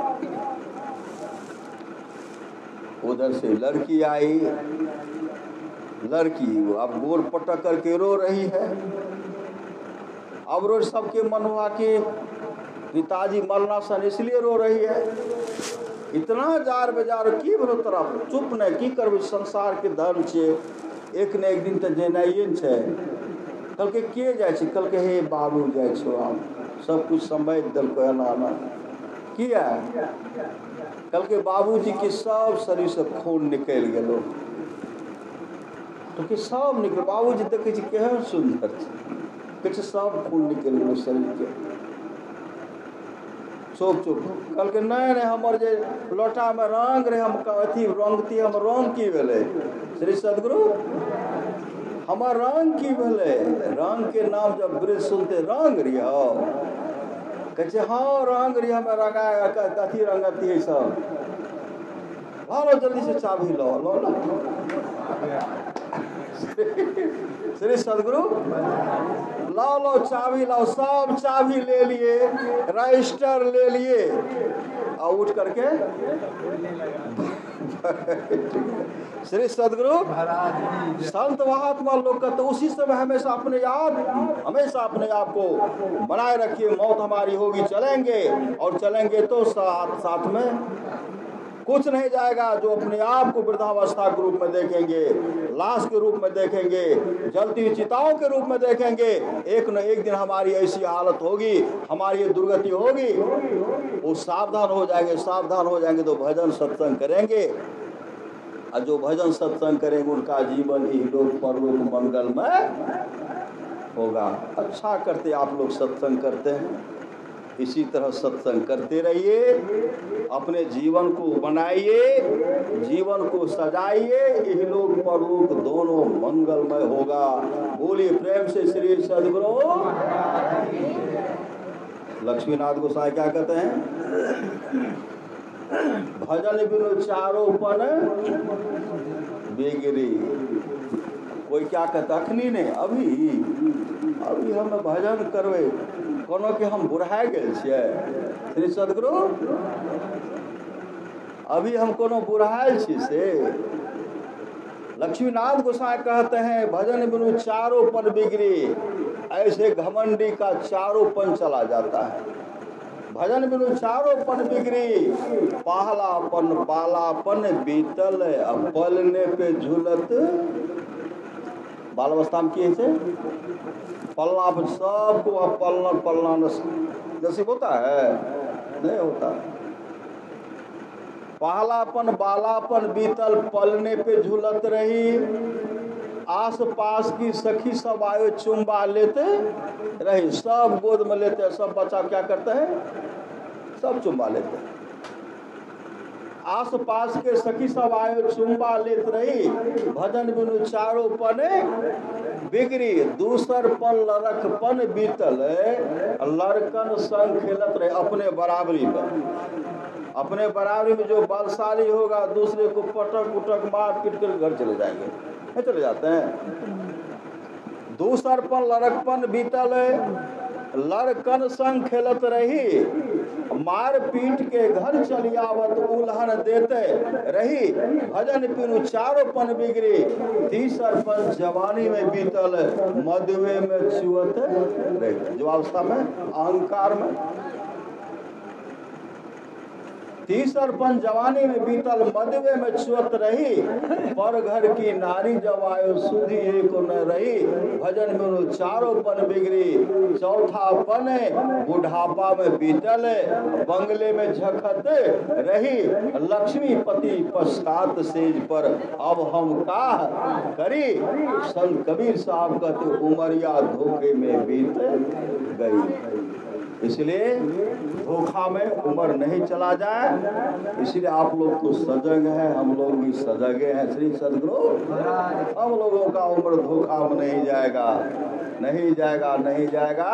उधर से लड़की आई, लड़की अब गोल पटक करके रो रही है। अब रोज सबके मन हुआ कि पिताजी मरना सन, इसलिए रो रही है। इतना जार बेजार की भरो तरफ चुप नहीं की करबे, संसार के धर्म छे, एक न एक दिन तो जेनाइए छे। कल के जाए छे, कल के हे बाबू जाए छो, आप सब कुछ समझ दल को एना किया। कल के बाबूजी के सब शरीर से खून निकल गेलो, तो कि सब निकल। बाबूजी देखे छे केहन सुंदर छे, किछु सब खून निकल गेलो शरीर के। चुप कल के नहीं हमर जे लोटा में रंग रहे, हम अथी रंगती, हम रंग की भेले। श्री सदगुरु हमर रंग की भेले। रंग के नाम जब वृद्ध सुनते, रंग रियो कहे हाँ रंग रियो, हमें रंगा अथी रंगती है सब। लो जल्दी से चाबी लो लो लो। श्री सदगुरु लाओ लो चाबी लाओ, सब चाबी ले लिए, रजिस्टर ले लिए और उठ करके श्री सदगुरु संत महात्मा लोग का तो उसी समय हमेशा अपने आप को बनाए रखिए। मौत हमारी होगी, चलेंगे और चलेंगे तो साथ में कुछ नहीं जाएगा। जो अपने आप को वृद्धावस्था के रूप में देखेंगे, लाश के रूप में देखेंगे, जलती हुई चिताओं के रूप में देखेंगे, एक न एक दिन हमारी ऐसी हालत होगी, हमारी दुर्गति होगी। वो सावधान हो जाएंगे तो भजन सत्संग करेंगे, और जो भजन सत्संग करेंगे उनका जीवन ही लोक परलोक मंगलमय होगा। अच्छा करते आप लोग सत्संग करते हैं, इसी तरह सत्संग करते रहिए, अपने जीवन को बनाइए, जीवन को सजाइए, इहलोक परलोक दोनों मंगलमय होगा। बोलिए प्रेम से श्री सद्गुरु। लक्ष्मीनाथ गोसाई क्या कहते हैं? भजन बिनु चारोपन बिगड़ी। कोई क्या कहता अखनी ने अभी हम भजन करवे कोनो के हम बुढ़ा गेल छियै श्री सद्गुरु, अभी हम कोनो बुढ़ायल छी से। लक्ष्मीनाथ गोसाई कहते हैं भजन बिनु चारोपन बिगड़ी, ऐसे घमंडी का चारोपन चला जाता है। भजन बिनु चारोपन बिगड़ी, पहलापन बालापन बीतल, अब पलने पे झूलत। बाल अवस्था में किए पलना पर सबको अब पलना नसीब होता है? नहीं होता। पहलापन बालापन बीतल, पलने पे झूलत रही, आस पास की सखी सब आयो चुम्बा लेते रही। सब गोद में लेते, सब बच्चा क्या करते हैं? सब चुम्बा लेते हैं। आस पास के सखी सब आयो चुम्बा लेत रही, भजन बिनु चारोपन बिगड़ी, दूसर पन लड़कपन बीतल, लड़कन संग खेलत रहे। अपने बराबरी में जो बलशाली होगा दूसरे को पटक उटक मार पीट कर घर चले जाएंगे, नहीं चले जाते हैं। दूसर पन लड़कपन बीतल, लड़कन संग खेलत रही, मार पीट के घर चली आवत उल्हन देते रही, भजन बिनु चारोपन बिगड़ी, तीसर पन जवानी में बीतल, मधुए में छुअत रही। जो अवस्था में अहंकार में, तीसर पन जवानी में बीतल, मधुए में छुअत रही, पर घर की नारी जब आयो सुधी एक न रही, भजन बिनु चारोपन बिगड़ी, चौथा पन बुढ़ापा में बीतल, बंगले में झखत रही, लक्ष्मीपति पश्चात सेज पर अब हम का करी, संत कबीर साहब कहते उमरिया धोखे में बीत गई। इसलिए धोखा में उम्र नहीं चला जाए, इसलिए आप लोग तो सजग हैं, हम लोग भी सजगे हैं श्री सद्गुरु। हम लोगों का उम्र धोखा में नहीं जाएगा, नहीं जाएगा, नहीं जाएगा,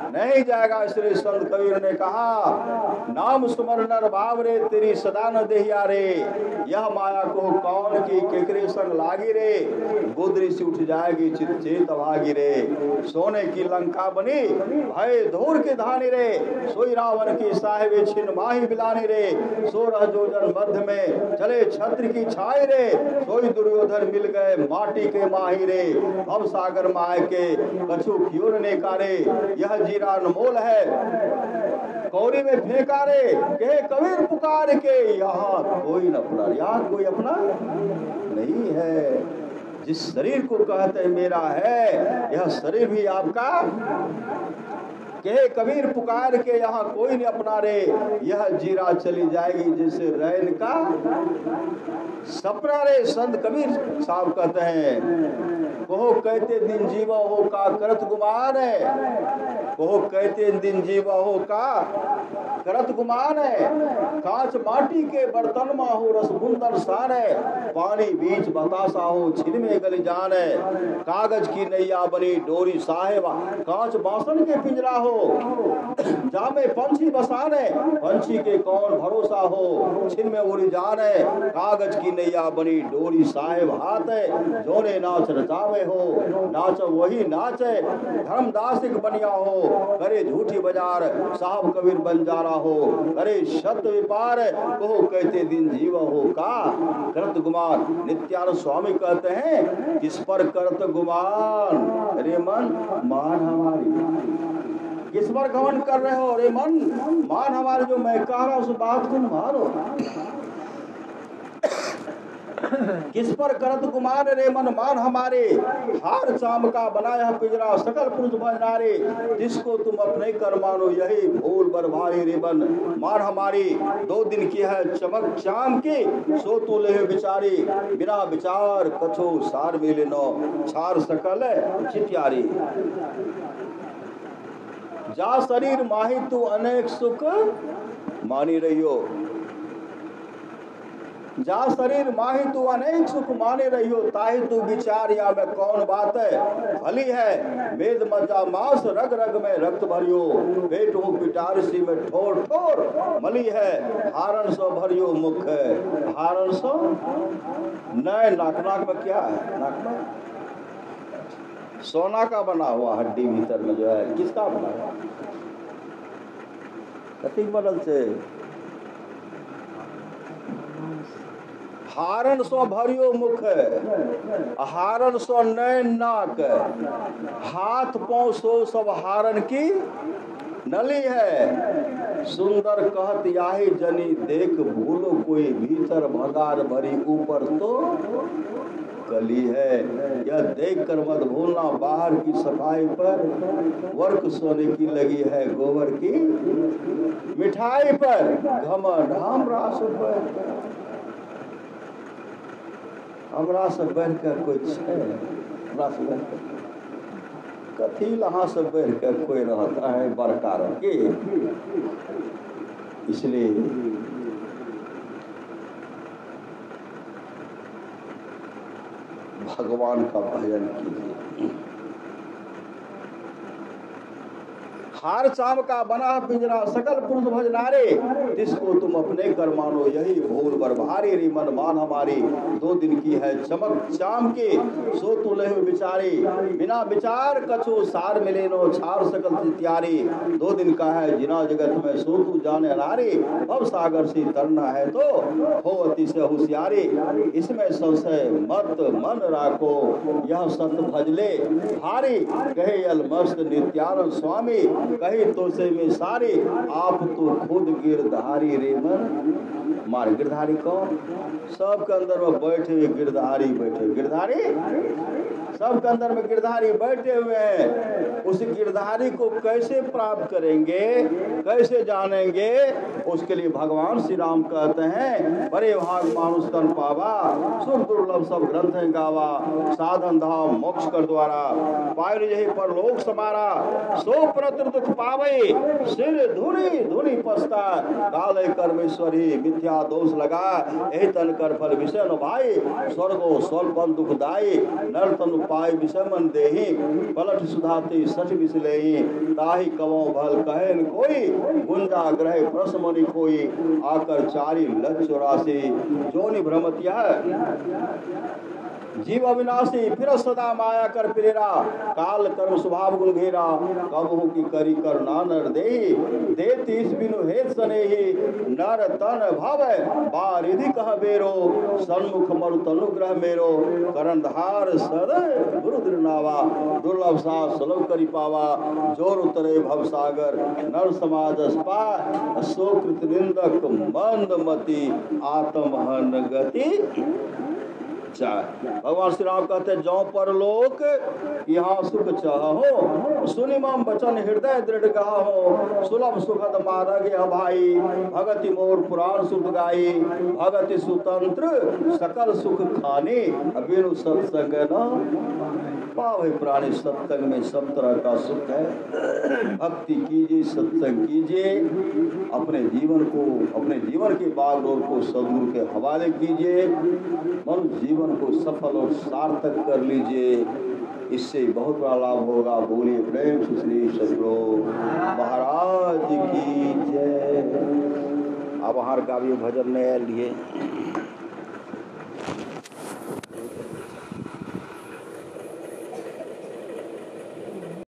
नहीं जाएगा। श्री संत कबीर ने कहा, नाम सुमर नर भाव रे, तेरी सदा न देहिया रे, यह माया को कौन की केकरे संग लागी रे, गोदरी से उठ जाएगी चित चेत भागी रे, सोने की लंका बनी भय धूर के धानी रे, सोई रावण की साहिब छिन माही बिलानी रे, 16 जोजन मध्य में चले छत्र की छाई रे, सोई दुर्योधन मिल गए माटी के माही रे, अब सागर माय के कछु क्यों ने कारे, यह जीरा अनमोल है कौरी में फेंका रे, के कबीर पुकार के यहाँ कोई न अपना, यहाँ कोई अपना नहीं है। जिस शरीर को कहते मेरा है, यह शरीर भी आपका, के कबीर पुकार के यहाँ कोई नहीं अपना रे, यह जीरा चली जाएगी जैसे रैन का सपना रे। संत कबीर साहब कहते हैं, कहो कहते दिन जीवा हो का करत गुमान है, कहो कहते दिन जीवा हो का करत गुमान है, कांच माटी के बर्तन में हो रस बुंदर सार है, पानी बीच बतासा हो छिन में गली जान है, कागज की नैया बनी डोरी साहेबा, कांच बासन के पिंजरा हो जामे पंछी बसान है, पंछी के कौन भरोसा हो छिन में उड़ी जान है, कागज की नैया बनी डोरी साहेब हाथ है, जोने नाच रचावे हो नाच वही नाच है, धर्मदासिक बनिया हो करे झूठी बाजार, साहब कबीर बंजारा हो करे शत व्यापार, कहो कहते दिन जीव हो का करत गुमान। नित्यानंद स्वामी कहते हैं, किस पर करत गुमान, अरे मन मान हमारी, किस पर घमंड कर रहे हो रे मन, मान हमारे, जो मैं कह रहा हूं उस बात को मानो। किस पर करत गुमान रे मन, मान हमारे, हार चाम का बनाया पिंजरा सकल पुरुष भजनारे, जिसको तुम अपने कर मानो यही भूल बरभारी रे बन, मान हमारी 2 दिन की है चमक चाम की, सो तो ले बिचारी, बिना विचार कछो सार मिले नो, छार सकल चित्यारी। जा शरीर माही तू अनेक सुख मानी रहियो, जा शरीर माही तू अनेक सुख माने रहियो, ताहि तू विचार या में कौन बात है भली है, वेद मज्जा मांस रग रग में रक्त भरियो, पेट हो पिटार सी में ठोर ठोर मली है, हारण सो भरियो मुख है, हारण सो नए नाक, नाक में क्या है, नाक में सोना का बना हुआ हड्डी भीतर में जो है, किसका बना हुआ, कथी बनल से, हारण सो भरियो मुख, हारण सो नैन नाक, हाथ पांव सो सब हारण की नली है, सुंदर कहत याही जनी देख भूलो कोई, भीतर भगार भरी ऊपर तो कली है, यह देख कर मत भूलना बाहर की सफाई पर वर्क सोने की लगी है, गोबर की मिठाई पर घमंड हमरा से बढ़ कर कोई है, कथी लहाँ से बढ़ कर कोई रहता है बड़का के, इसलिए भगवान का भजन कीजिए। हार चाम का बना पिंजरा सकल पुरुष भज नारे, जिसको तुम अपने कर मानो यही भूल बर भारी, री मन मान हमारी दो दिन की है चमक चाम की, सो तू लहु विचारी बिना विचार कछु सार मिले नो, छार सकल त्यारी दो दिन का है जिना जगत में, सो तू जाने नारी अब सागर से तरना है तो हो अतिशय होशियारी, इसमें संशय मत मन राखो यह सत भजले भारी, कहे अलमस्त नित्यानंद स्वामी कही तो से में सारी, आप तो खुद गिरधारी रे मन मार, गिरधारी कौन, सबके अंदर में बैठे हुए गिरधारी बैठे, गिरधारी सबके अंदर में गिरधारी बैठे हुए हैं, उस गिरधारी को कैसे प्राप्त करेंगे, कैसे जानेंगे, उसके लिए भगवान श्री राम कहते हैं बड़े भाग मानुष तन पावा, सुर दुर्लभ सब ग्रंथ है गावा, साधन धाम मोक्ष कर द्वारा, पायर यही पर लोक समारा, सो प्रत्र दुख पावे सिर धुनी धुनी पस्ता, काले कर्मेश्वरी मिथ्या दोष लगा, यही तन कर फल विषय न भाई, स्वर्गो स्वल्पन दुखदायी, नर तनु पाए विषय मन देही, पलट सुधाते सच विसलेही, ताही कवो भल कहे न कोई, गुंजा ग्रह प्रश्न मनि कोई, आकर चारी लक्ष चौरासी, जोनि भ्रमत यह जीव अविनाशी, फिर सदा माया कर प्रेरा, काल कर्म स्वभाव गुण घेरा, कब हो की करी करुणा नर देही, देती इस बिनु हेत सनेही, नर तन भव बारिधि कह बेरो, सन्मुख मरु तनुग्रह मेरो, करण धार सद गुरु दृनावा, दुर्लभ सा सुलभ करी पावा, जोर उतरे भव सागर नर समाज स्पा, सो कृत निंदक मंदमति आत्महन गति चाह। भगवान श्री राम कहते हैं जो परलोक यहाँ सुख चाहो, सुनिमम वचन हृदय दृढ़ गाहो, सुलभ सुखद मार्ग यह भाई, भगति मोर पुराण सुध गाई, भगति सुतंत्र सकल सुख खानी, बिनु सत्संग न पावे प्राणी, सत्संग में सब तरह का सुख है, भक्ति कीजिए सत्संग कीजिए, अपने जीवन के बागडोर को सद्गुरु के हवाले कीजिए, मनुष्य जीवन को सफल और सार्थक कर लीजिए, इससे बहुत बड़ा लाभ होगा। बोलिए प्रेम से श्री सद्गुरु महाराज की जय। अब हमारे का भी भजन में लिए